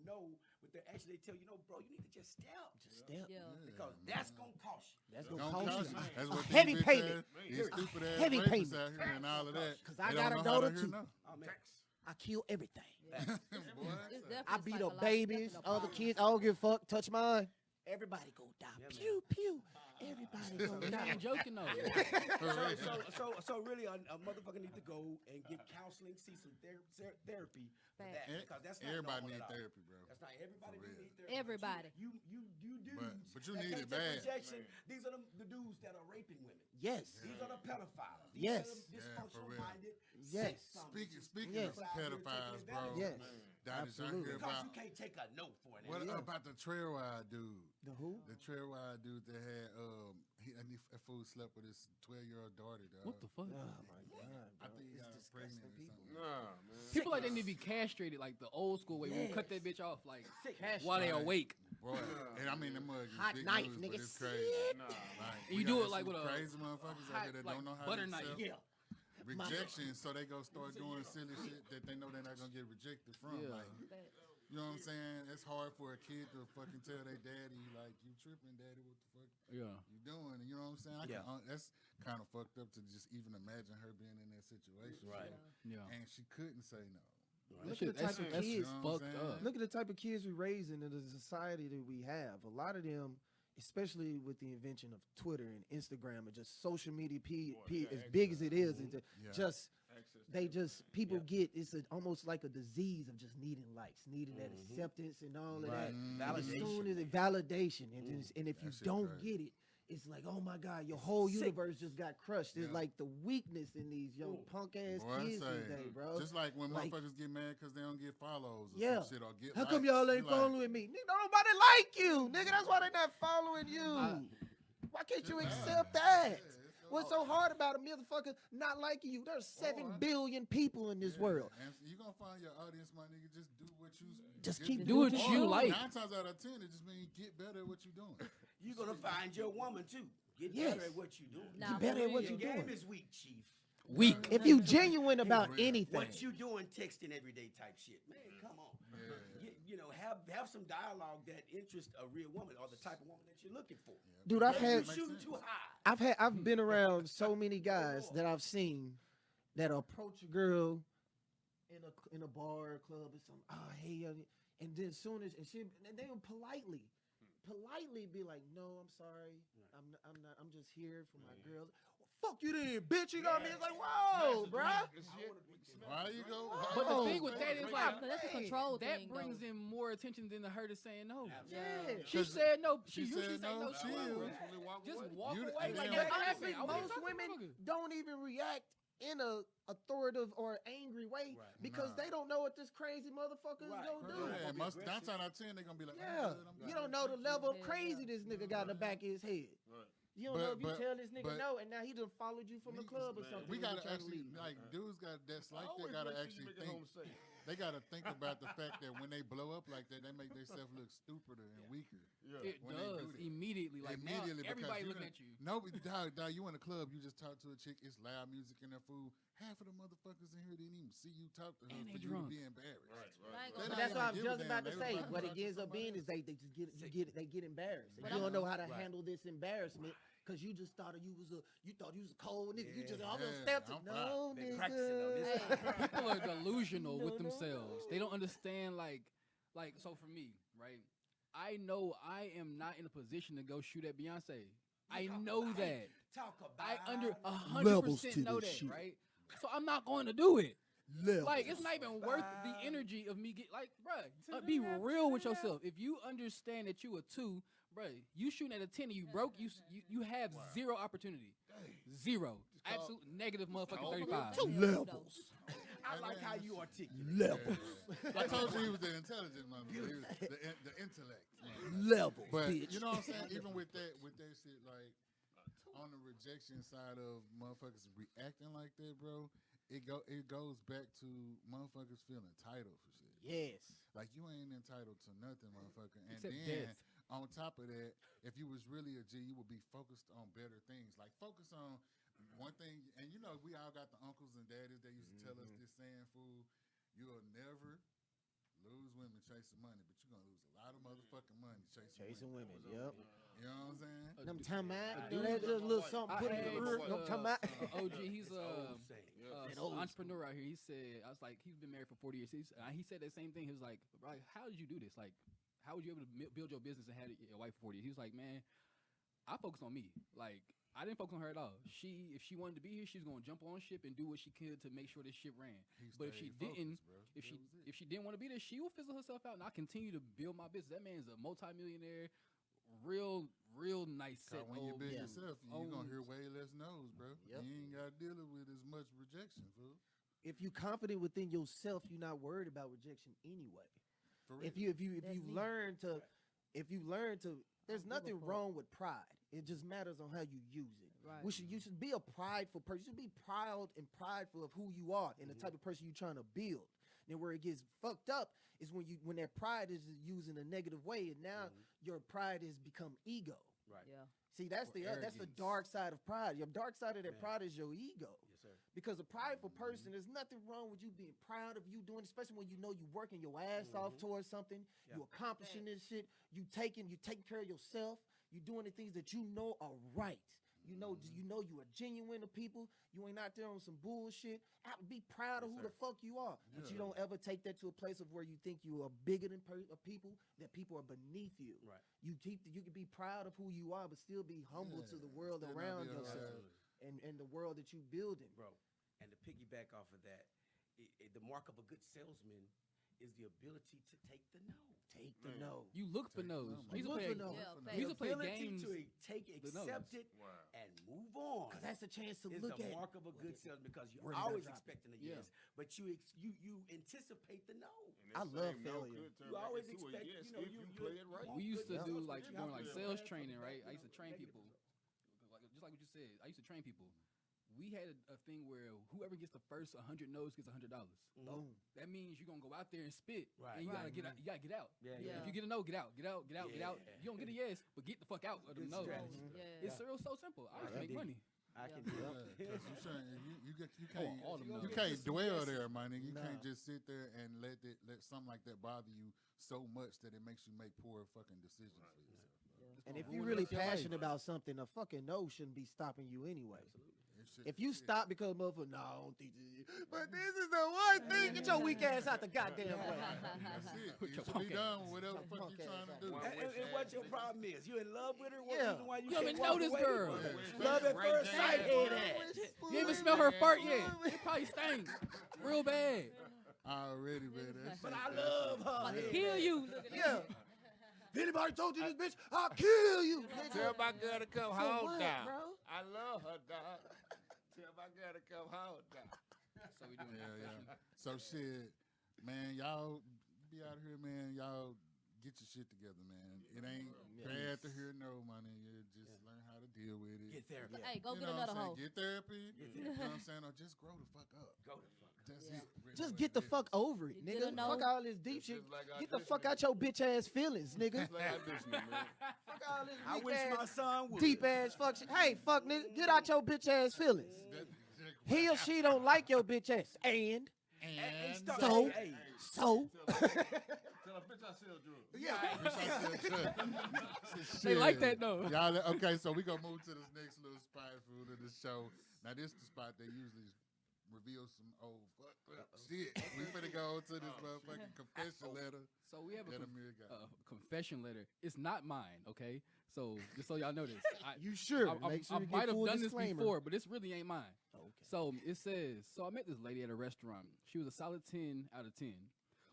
no. With their actions, they tell you, no, bro, you need to just step. Just step. Yeah. Because that's gonna cost you. That's Don't gonna cost cost you. you. That's what A heavy these bitch payment. ass, these stupid ass Heavy rapists payment. out here and all of that. 'Cause I They got don't a know how to daughter, hear too. no. Oh man. I kill everything. It's definitely I beat up psychological, babies, definitely a other problem. kids. I don't give a fuck. Touch mine. Everybody go die. Pew pew. Everybody go I die. ain't joking though. So really, a motherfucker need to go and get counseling, see some therapy for that, Facts. because that's not Everybody normal need at all. therapy, bro. That's not everybody For real. need therapy. Everybody. You dudes. But you that need can't it take bad. rejection. These are the dudes that are raping women. Yes. These are the pedophiles. These Yes. are the Yeah, for dysfunctional real. minded. Yes. Speaking Yes. of pedophiles, bro. Yes. That is I Absolutely. hear Because you about. can't take a no for it. What about the trail ride dude? The who? The trail ride dude that had that fool slept with his 12-year-old daughter, dog. What the fuck? Oh my god, I bro. think he It's got disgusting pregnant or people. something. Nah, man. People like they need to be castrated like the old school way. We Yes. cut that bitch off like Castrated. while they awake. Boy, and I mean, them mug is Hot big knife, news, nigga. but it's crazy. Nah. Like, And we you got do it some like with a crazy motherfuckers out hot, here that like don't know how butter to knife. accept Yeah. rejection, so they go start doing silly shit that they know they're not gonna get rejected from. Yeah. Like, you know what I'm saying? It's hard for a kid to fucking tell their daddy, like, you tripping, daddy, what the fuck Yeah. you doing? And you know what I'm saying? That's kind of fucked up to just even imagine her being in that situation. Right. Yeah. And she couldn't say no. Look at the type of that's kids. You know what I'm fucked saying? up. Look at the type of kids we raising in the society that we have. A lot of them, especially with the invention of Twitter and Instagram and just social media, as big as it is, and just people get almost like a disease of just needing likes, needing that acceptance and all of that. As soon as validation, and if you That shit don't crazy. get it, it's like, oh my God, your whole universe just got crushed. It's like the weakness in these young punk ass Boy, I kids say, today, bro. Just like when Like- motherfuckers get mad because they don't get follows or Yeah. some shit or get How come likes. y'all ain't You like, following me? Nigga, nobody like you. Nigga, that's why they not following you. Why can't you accept that? What's so hard about a motherfucker not liking you? There's 7 billion people in this world. And you gonna find your audience, my nigga. Just do what you Just keep Do doing what you like. 9 times out of 10, it just means get better at what you're doing. You're gonna find your woman too. Get Yes. better at what you're doing. Nah, You better for at what real. you Your game doing. is weak, Chief. Weak. If you genuine about anything, What you doing texting everyday type shit, man? Come on. Have some dialogue that interests a real woman or the type of woman that you're looking for. dude, I've You're had shooting too high. I've been around so many guys that I've seen that approach a girl in a bar or club or something. Oh, hey, and then soon as and they will politely be like, no, I'm sorry, I'm just here for my girl. Well, fuck you then, bitch. You got me. It's like, whoa, bruh. Why you go? But the Oh, thing with that is like Because that's a control that thing. brings though. in more attention than her just saying no. Yeah. She said no. She She usually said say no, no. chill. Just walk You- away. and Like then- that Honestly, happened. I most would've women talked to the don't even react in a authoritative or angry way because they don't know what this crazy motherfucker is gonna do. Yeah, 9 times out of 10, they're gonna be like, Yeah, I'm good, I'm good. you don't know the level of crazy this nigga got in the back of his head. You don't know if you But- tell this nigga but- no, and now he done followed you from the club or something. We when you gotta trying to actually leave. like dudes got that's I like they always gotta make sure you actually make it home think. safe. They gotta think about the fact that when they blow up like that, they make themselves look stupider and weaker. Yeah. It when they do does that. immediately. Like now, Immediately, because everybody you looking done- at you. Nobody, dog, you in the club, you just talk to a chick, it's loud music in their food. Half of the motherfuckers in here didn't even see you talk to her And for they you drunk. to be embarrassed. Right, I right. ain't They gonna But don't that's even what I was give a just damn. about to They say. was about What to it talk to ends up somebody being is they get embarrassed. And you don't know how to handle this embarrassment because you just thought you was a cold nigga. You just all those Yeah, steps. I'm No, Been practicing on nigga. this. People are delusional No, with no, themselves. They don't understand like so for me, right? I know I am not in a position to go shoot at Beyonce. I know that. Talk about I under Levels 100% to know this that, shit. right? So I'm not going to do it. Levels. Like it's not even worth the energy of me get like, bruh, be real with yourself. If you understand that you a 2, bruh, you shooting at a 10 and you broke, you have zero opportunity. Zero. Absolute negative motherfucking 35. levels. I like how you articulate. Levels. I told you he was the intelligent motherfucker. He was the intellect. Levels, But bitch. you know what I'm saying? Even with that shit, like on the rejection side of motherfuckers reacting like that, bro, it goes back to motherfuckers feeling entitled for shit. Yes. Like you ain't entitled to nothing, motherfucker. And Except then death. on top of that, if you was really a G, you would be focused on better things. Like focus on one thing, and you know we all got the uncles and daddies that used to tell us this saying, fool, you'll never lose women chasing money, but you're gonna lose a lot of motherfucking money chasing women. Yep. You know what I'm saying? Them time out. dude- That just a little something I put in the asked, rear. Them time out. OG, he's Old saying. That old entrepreneur out here. He said, I was like, he's been married for 40 years. He said that same thing. He was like, how did you do this? Like, how would you able to build your business and have your wife for 40 years? He was like, man, I focused on me. Like, I didn't focus on her at all. If she wanted to be here, she was gonna jump on ship and do what she could to make sure this ship ran. But if she stayed didn't, focused, bro. if she didn't want to be there, she will fizzle herself out. And I continue to build my business. That man's a multimillionaire, real nice set. When you build yeah. yourself, you're gonna hear way less no's, bro. Yep. You ain't gotta deal with as much rejection, fool. If you confident within yourself, you're not worried about rejection anyway. For real. If you That's me. learn to there's nothing wrong with pride. It just matters on how you use it. Right. You should be a prideful person. You should be proud and prideful of who you are and the type of person you're trying to build. Then where it gets fucked up is when that pride is used in a negative way, and now your pride has become ego. Right. Yeah. See, that's the arrogance. dark side of pride. Your dark side of that pride is your ego. Yes, sir. Because a prideful person, there's nothing wrong with you being proud of you doing, especially when you know you working your ass off towards something, you accomplishing this shit, you taking care of yourself, you doing the things that you know are right. You know you are genuine to people. You ain't out there on some bullshit. Be proud of who the fuck you are. But you don't ever take that to a place of where you think you are bigger than people, that people are beneath you. Right. You can be proud of who you are, but still be humble to the world Still not around be yourself and the world that you building. Bro, and to piggyback off of that, the mark of a good salesman is the ability to take the no. Take the no. You look for no's. We used to look play, for no's. Yeah, we used to play Ability games. to accept it Wow. and move on. Cause that's a chance to is look the at mark of a good salesman because you're Where did I always drop it? expecting a Yeah. yes, but you anticipate the no. And that I love same no failure. could turn You back always into a expect, yes you know, if you play it right. We used to Yeah. do That's like what you during have like to do. sales Bad training, from right? bad, I used to you know, train negative people, results. just like what you said. I used to train people. We had a thing where whoever gets the first 100 no's gets $100. Boom. That means you're gonna go out there and spit, Right. and you gotta Right. get out. You gotta get out. Yeah, yeah. If you get a no, get out. Get out. Get out. Get out. Yeah. You don't get a yes, but get the fuck out of the Good no. strategy. Yeah. It's so simple. I used to make dig it. money. I can Yeah. do Yeah, that. 'cause you saying you can't all them you numbers. can't dwell there, my nigga. You Nah. can't just sit there and let something like that bother you so much that it makes you make poor fucking decisions for yourself. And if Ruin you're the really rest of your life. passionate about something, a fucking no shouldn't be stopping you anyway. It should- If you shit. stop because motherfucker, no, I don't think this is, but this is the one thing. Get your weak ass out the goddamn way. That's it. You your should punk be done with whatever the fuck punk you trying to ass do. out. And what your problem is? You in love with her? What Yeah. reason why you You can't even walk know this away? girl. Love at first sight, head ass. You even smell her fart yet? It probably stinks real bad. Already, man. That But shit- I love her. About to head kill ass. you. Look at Yeah. If anybody told you this, bitch, I'll kill you. Tell my girl to come For home, what, dog. bro? I love her, dog. Tell my girl to come home, dog. So we doing Yeah. So shit, man, y'all be out here, man. Y'all get your shit together, man. It ain't bad to hear no, my nigga. Just learn how to deal with it. Get there. Hey, go You get know what another I'm hoe. saying? Get therapy. You know what I'm saying? Or just grow the fuck up. Go the fuck. That's Yeah. it. Really Just what get it the is. fuck over it, You get nigga. a no. Fuck all this deep shit. just like Get the auditioning. fuck out your bitch ass feelings, nigga. Like auditioning, man. Fuck all this I weak wish my ass, son would. deep ass fuck shit. Hey, fuck nigga, get out your bitch ass feelings. That- He or she don't like your bitch ass, and And so hey, so Tell a bitch I sell drugs. They like that, though. Y'all, okay, so we gonna move to this next little spot food of the show. Now this the spot they usually reveal some old fucked up shit. We finna go to this motherfucking confession letter. So we have a that Amir got. confession letter. It's not mine, okay? So just so y'all know this. You sure? I Make sure I you get might have full done disclaimer. this before, but this really ain't mine. Okay. So it says, so I met this lady at a restaurant. She was a solid 10 out of 10.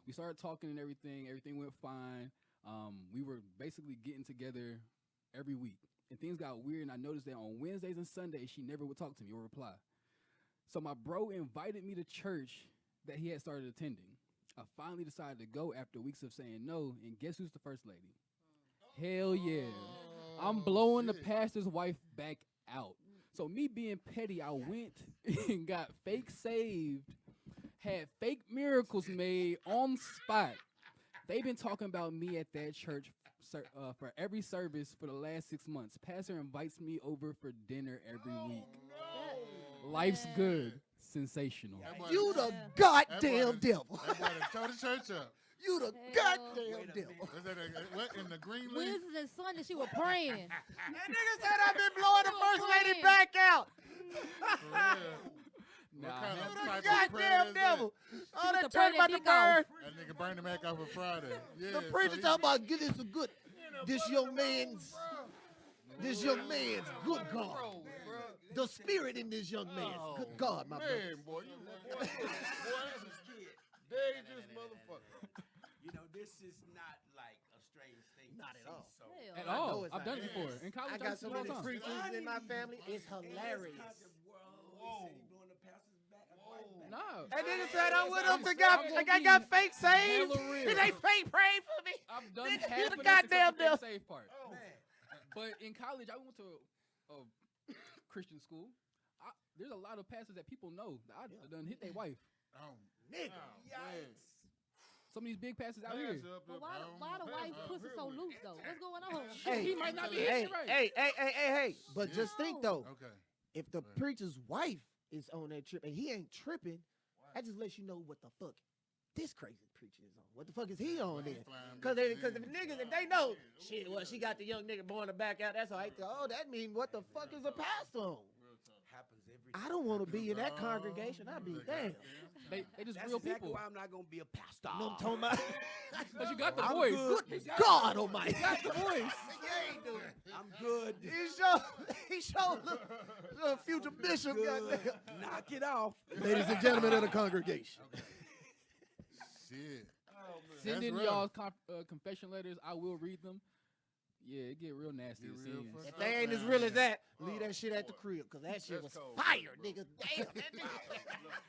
We started talking and everything. Everything went fine. We were basically getting together every week. And things got weird, and I noticed that on Wednesdays and Sundays, she never would talk to me or reply. So my bro invited me to church that he had started attending. I finally decided to go after weeks of saying no, and guess who's the first lady? Hell yeah. I'm blowing the pastor's wife back out. So me being petty, I went and got fake saved, had fake miracles made on spot. They've been talking about me at that church for every service for the last 6 months. Pastor invites me over for dinner every week. Life's good. Sensational. You the That goddamn boy devil. That boy done tore the church up. You the goddamn devil. Was that what in the green leaf? Wednesdays and Sundays, she was praying. That nigga said I've been blowing the first lady praying. back out. For real. What Nah, kind of You type the of prayer goddamn is devil. Oh, to that burn church about that to dick off. burn. That nigga burned him back up for Friday. Yeah, The preacher so talking about get this a good. This young man's. This young man's good God. The spirit in this young man's good God, my brother. Man, boy, boy, that's a dangerous motherfucker. You know, this is not like a strange thing. Not to at see, all. So. Hell. At I know all. it's I've not. done it before. In college, I I got used to so do it all many the time. preachers in my family. It's hilarious. Nah. That nigga said I'm with him. I'm gonna I got be fake saved. hella real. And they fake prayed for me. I've done Nigga, half you of the this goddamn except for the devil. safe part. But in college, I went to a Christian school. There's a lot of pastors that people know that I done hit their wife. Oh, Nigga. Yikes. Some of these big pastors out here. But why the white pussy so loose though? What's going on? Hey, He might not be hey, hitting right. hey. But just think though, okay. if the preacher's wife is on that trip and he ain't tripping, that just lets you know what the fuck this crazy preacher is on. What the fuck is he on then? Because if niggas, if they know, shit, well, she got the young nigga born to back out, that's all right. Oh, that mean what the fuck is a pastor on? Happens every I don't want to be in that congregation. I'd be damn. They just That's real exactly people. why I'm not gonna be a pastor. You know what I'm talking about? But you got the I'm voice. good. God almighty. The voice. I'm good. He showed the future bishop. Goddamn. Knock it off. Ladies and gentlemen of the congregation. Shit. Send That's in real. y'all's confession letters. I will read them. Yeah, it get real nasty. Get at real scenes. fucked If up, they ain't as man. real as that, leave that shit at the crib, because that shit was cold, fire, nigga. Damn, that nigga.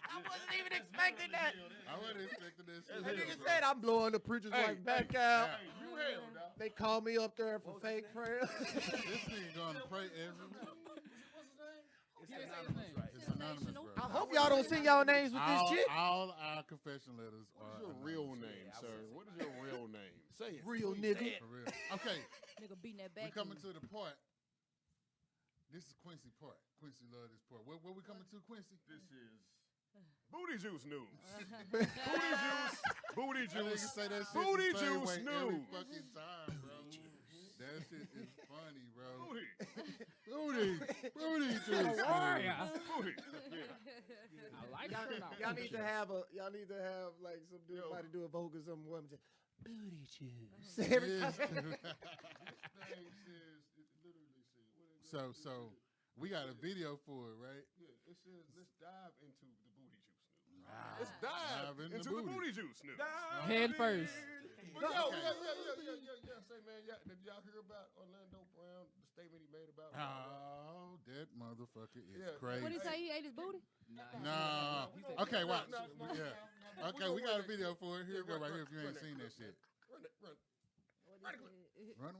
I wasn't even expecting that. I wasn't expecting this shit. That nigga said I'm blowing the preacher's wife back out. Hey, you hell, dog. They called me up there for fake prayer. This nigga gonna pray every week. It's He didn't say his anonymous, name. right? It's anonymous, bro. I hope y'all don't send y'all names with this shit. All our confession letters What's are your real name, sir? What is your real name? Say it. Real nigga. for real. Okay, Nigga beating that we back. coming to the part. This is Quincy part. Quincy love this part. Where we coming to, Quincy? This is booty juice news. Booty juice. Booty Niggas juice. say that shit Booty the same juice way every news. fucking time, bro. That shit is funny, bro. Booty. Booty juice. Booty. Yeah. I like it. Y'all need to have like somebody do a vocal or some woman say, booty juice. Every time. So we got a video for it, right? Yeah, it says let's dive into the booty juice news. Ah, Let's dive dive in the into the booty. booty juice news. Head first. But yeah. Say, man, did y'all hear about Orlando Brown, the statement he made about? Oh, that motherfucker is Yeah. crazy. What he say? He ate his booty? No. Okay, watch. No. Yeah. Okay, we got a video for it. Here you go, right here if you ain't seen that shit. Run it. Run.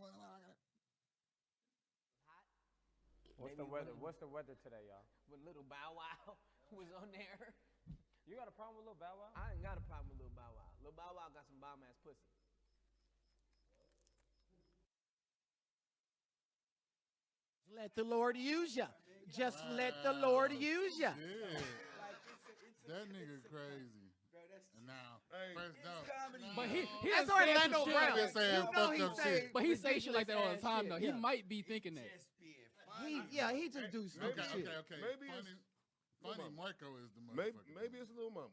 What's the weather? What's the weather today, y'all? When Little Bow Wow was on there. You got a problem with Lil Bow Wow? I ain't got a problem with Lil Bow Wow. Lil Bow Wow got some bomb ass pussy. Let the Lord use ya. Just let the Lord use ya. Yeah. That nigga crazy. And now, first no. But he That's doesn't say Orlando some shit Brown. like that. saying You know fucked he up say shit. But he say shit like that all the time, though. He Yeah. might be thinking that. He just do stupid shit. Okay. Maybe it's Funny Mama. Marco is the Maybe, motherfucker. maybe it's Lil Mama.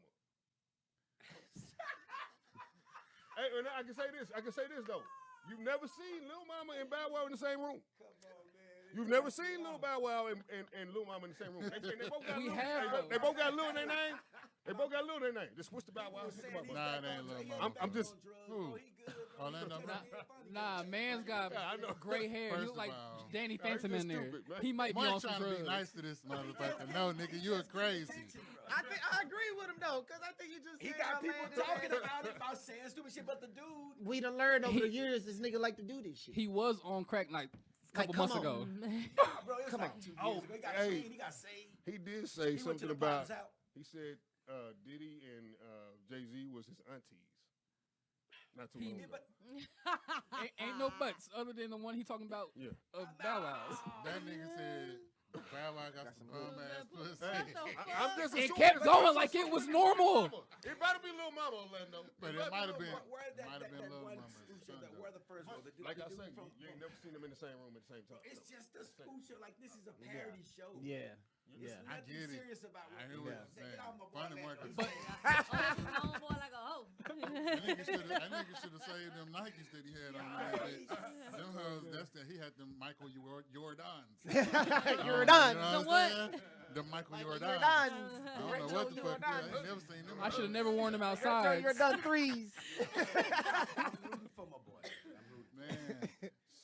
Hey, and I can say this though. You've never seen Lil Mama and Bow Wow in the same room. You've never seen Lil Bow Wow and Lil Mama in the same room. They both got We Lil. have, They both got Lil in their name. They both got Lil in their name. Just switch the Bow Wow. Nah, it ain't Lil Mama. I'm just. Who? Orlando Brown. Nah, man's got I know. gray hair. First He look of like all- Danny Nah, he Phantom just in there. stupid, man. He might be Mark on some trying to be drugs. nice to this motherfucker. No, nigga, you are crazy. I agree with him though, because I think you just He said got people outlandish talking ass- about it, about saying stupid shit, but the dude. We done learned over He- the years this nigga like to do this shit. He was on crack like a couple come months on. ago. Bro, it's Come like on. 2 years ago. He got hey. chained, he got saved. He did say He went to something the about. Pop's house. He said Diddy and Jay-Z was his aunties. Not too He long did, ago. Ain't no buts other than the one he talking about Yeah. of Bow Wow's. That nigga said Bow Wow got some bum ass pussy. I'm just It assuming kept that going that's like it assuming was it's normal. Lil Mama. It better be Lil Mama, Orlando. But it might have been. Where that, Might have that, been that Lil one Mama's spoof son, that though. where the first one. Like I said, you ain't never seen them in the same room at the same time. It's just a spoof show. Like this is a parody show. Yeah. There's Yeah. I nothing get it. serious about I what hear it what is. you're Get saying. off my boy, Funny man. Marco. He's But- Homeboy like a hoe. That nigga should have saved them Nikes that he had on that bitch. Them hoes, that's that he had them Michael Jordans. You're You done. know what I'm saying? The Michael You're Jordans. done. I don't know what the fuck. I ain't never seen them. I should have never worn them You're outside. done threes. rooting for my boy. I'm rooting. Man,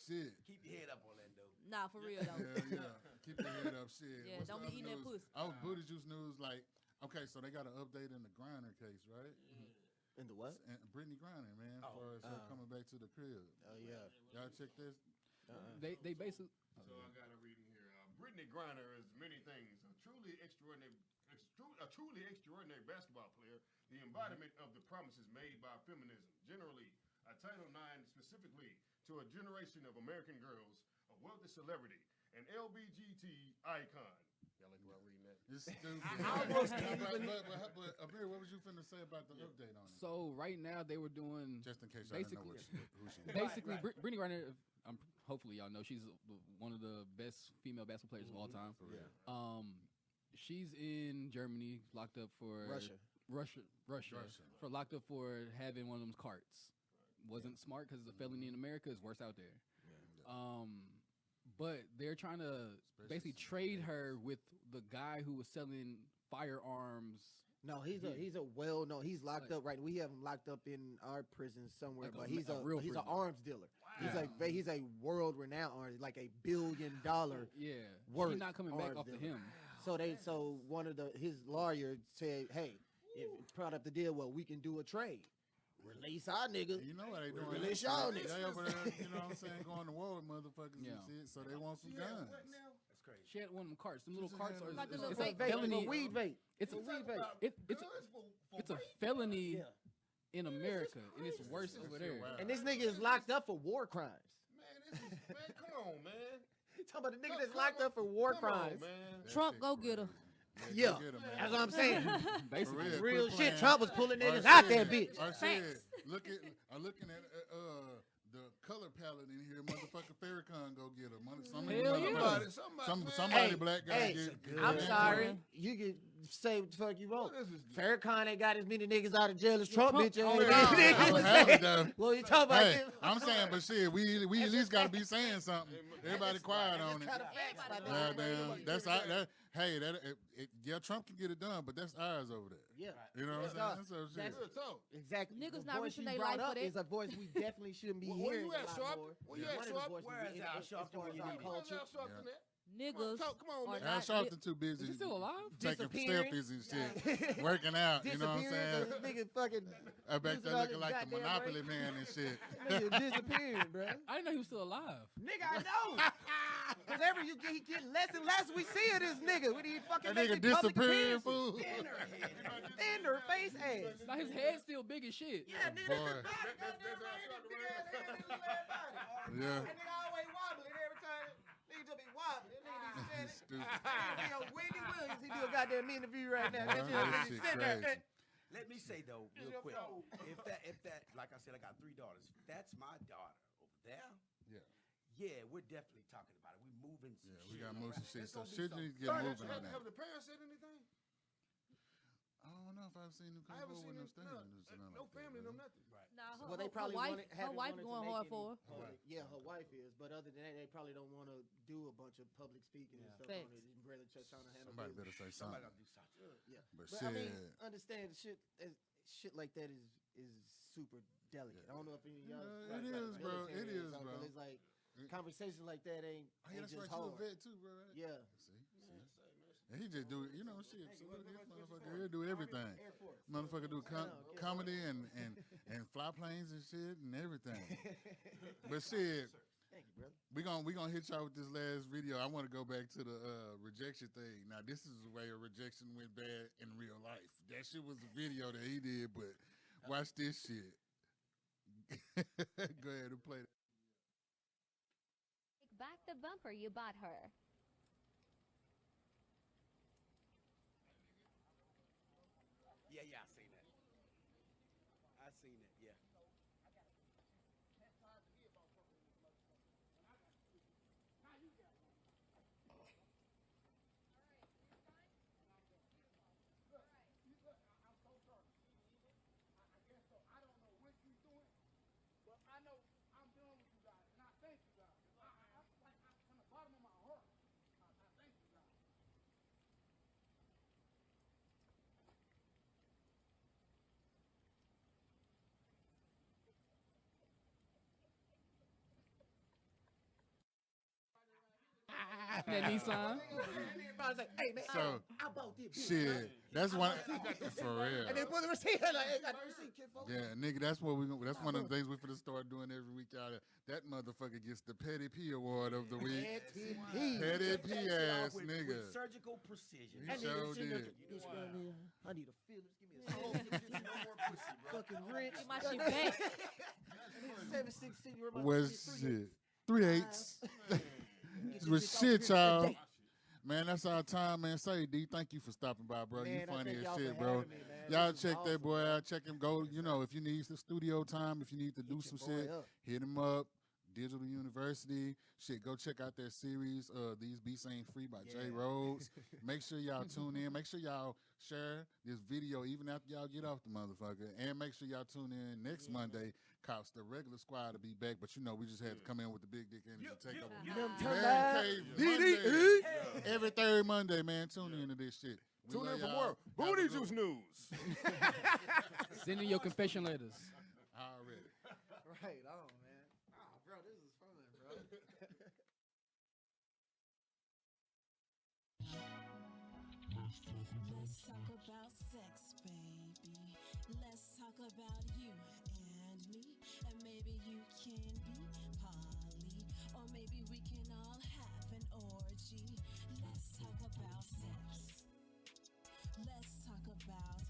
shit. Keep your head up, Orlando. Nah, for real though. Yeah. Keep your head up, shit. Yeah, What's don't the be other eating that news? pussy. Oh, Booty Juice news. Like, okay, so they got an update in the Griner case, right? In the what? And Brittany Griner, man, as far as her coming back to the crib. Oh yeah. Y'all check this. They basically. So I got a reading here. Brittany Griner is many things. A truly extraordinary basketball player, the embodiment of the promises made by feminism, generally, a Title IX specifically to a generation of American girls, a wealthy celebrity, an LBGT icon. Y'all like what I'm reading that? It's stupid. But Amir, what was you finna say about the update on it? So right now they were doing Just in case y'all didn't know basically, who she is. basically Brittany Griner. Hopefully y'all know she's one of the best female basketball players of all time. For real. She's in Germany, locked up for Russia. For locked up for having one of them carts. Wasn't smart because it's a felony in America. It's worse out there. But they're trying to basically trade her with the guy who was selling firearms. No, he's a well known. He's locked up right. We have him locked up in our prison somewhere, Like but a he's real an prison. arms dealer. Wow. He's a world renowned arms, like $1 billion. Yeah, worth she's not coming back arms off of dealer. him. So one of his lawyer said, hey, if it's part of the deal, well, we can do a trade. Release our nigga. You know what they doing? Release y'all niggas. They over there, you know what I'm saying, going to war with motherfuckers Yeah. and shit, so they want some guns. That's crazy. She had one of them carts. Them little just carts had are. like the It's little a vape- felony. A weed vape. It's a weed vape. It's a felony Yeah. in America, and it's worse over there. Wow. And this nigga is locked up for war crimes. Man, come on, man. Talking about the nigga that's locked up for war Come on, crimes. man. That Trump, shit go crazy. get her. Yeah, go get 'em, man. that's what I'm saying. Basically, real. Real Quit shit. playing. Trump was pulling Or niggas out shit, that bitch. or shit. I'm looking at the color palette in here. Motherfucker Farrakhan go get her. Hell yeah. Somebody Hey, black guy hey, get. I'm get sorry. her. You can say what the fuck you want. What is this? Farrakhan ain't got as many niggas out of jail as Trump bitch Oh, ass yeah, niggas. I don't have it, though. Well, you talking about Hey, him. I'm saying, but shit, we at least gotta be saying something. Everybody quiet on it. Goddamn, that's our, that. Hey, yeah, Trump can get it done, but that's ours over there. Yeah. You know what I'm saying? So shit. That's- Good talk. Exactly. Niggas The not voice risking you they brought life for up that. is a voice we definitely shouldn't be Where hearing. you at, a lot Sharp? more. Where you One at, of the Sharp? voices Where we is in- our as Sharp far as when you our need it? culture. Sharp in that? niggas come on, are man. Al not. Sharpton too busy. Is he still alive? Taking Disappearing. selfies and shit, working out. You know what I'm saying? This nigga fucking I bet using they all looking his like the goddamn Monopoly brain. man and shit. Nigga disappearing, bro. I didn't know he was still alive. Nigga, I know. Cause every you get, he getting less and less. We see of this nigga when he fucking That nigga making public disappearing, appearances. fool. Thinner face ass. Now his head's still big as shit. Yeah, nigga, Boy. this body goddamn right here, this big ass head, this little ass body. Yeah. That nigga always wobbling every time. Nigga just be wobbling. That nigga be standing. Stupid. Nigga be on Wendy Williams. He do a goddamn interview right now. That That shit shit sitting there. crazy. Let me say though, real quick, if that, like I said, I got 3 daughters. If that's my daughter over there, yeah, we're definitely talking about it. We moving some Yeah, shit. we got motion shit. Let's So go do shit something. needs to get moving on Have that. the parents said anything? I don't know if I've seen them I come haven't forward seen with no them. statement. No family, no nothing. Right. Nah, her, Well, they her probably wife, wanted, her haven't wife wanted to going make hard any for her. public- Yeah, her wife is, but other than that, they probably don't want to do a bunch of public speaking and stuff on Facts. it. And really just trying to handle Somebody business. better say Somebody something. gotta do something. Yeah, But I mean, shit. understand shit like that is super delicate. I don't know if any of y'all. Yeah, it is, bro. It is, so, 'cause bro. It's like conversations like that ain't Oh, yeah, that's just right. hard. You a vet too, bro. Right? Yeah. See? And he just do, you know, shit. So this motherfucker, he'll do everything. Motherfucker do comedy and fly planes and shit and everything. But shit, Thank you, brother. we gonna hit y'all with this last video. I want to go back to the rejection thing. Now this is the way a rejection went bad in real life. That shit was a video that he did, but watch this shit. Go ahead and play it. Take back the bumper you bought her. Yeah, I seen that. I seen it. Yeah. That Nissan. Hey man, So, I bought this. shit, that's one for real. And then put the receipt. Like, hey, got the receipt, kid, folks. Yeah, nigga, that's what we. That's one of the things we finna start doing every week, y'all. That motherfucker gets the Petty P award of the week. Petty P ass With nigga. surgical precision. He sure did. I need a Phillips. Give me a fucking wrench. Get my shit back. 7/16. Was shit 3/8. Was shit, y'all. Man, that's our time, man. Say, D, thank you for stopping by, bro. Man, You I funny thank as y'all shit, for bro. having me, man. Y'all This is check that awesome, boy man. out. Check him. Go. You know, if you need some studio time, if you need to do some your boy shit, up. hit him up. Digital University. Shit, go check out that series. These Beats Ain't Free by Jay Rhodes. Make sure y'all tune in. Make sure y'all share this video even after y'all get off the motherfucker. And make sure y'all tune in next Monday. Cops, the regular squad to be back. But you know, we just had to come in with the big dick energy takeover. Man Cave Monday. Every third Monday, man. Tune in to this shit. We Tune love in for y'all. more Have Booty a good Juice one. News. Send in your confession letters. Already. Right on, man. Oh, bro, this is fun, bro. Let's talk about sex, baby. Let's talk about you and me. And maybe you can be poly. Or maybe we can all have an orgy. Let's talk about sex. Let's talk about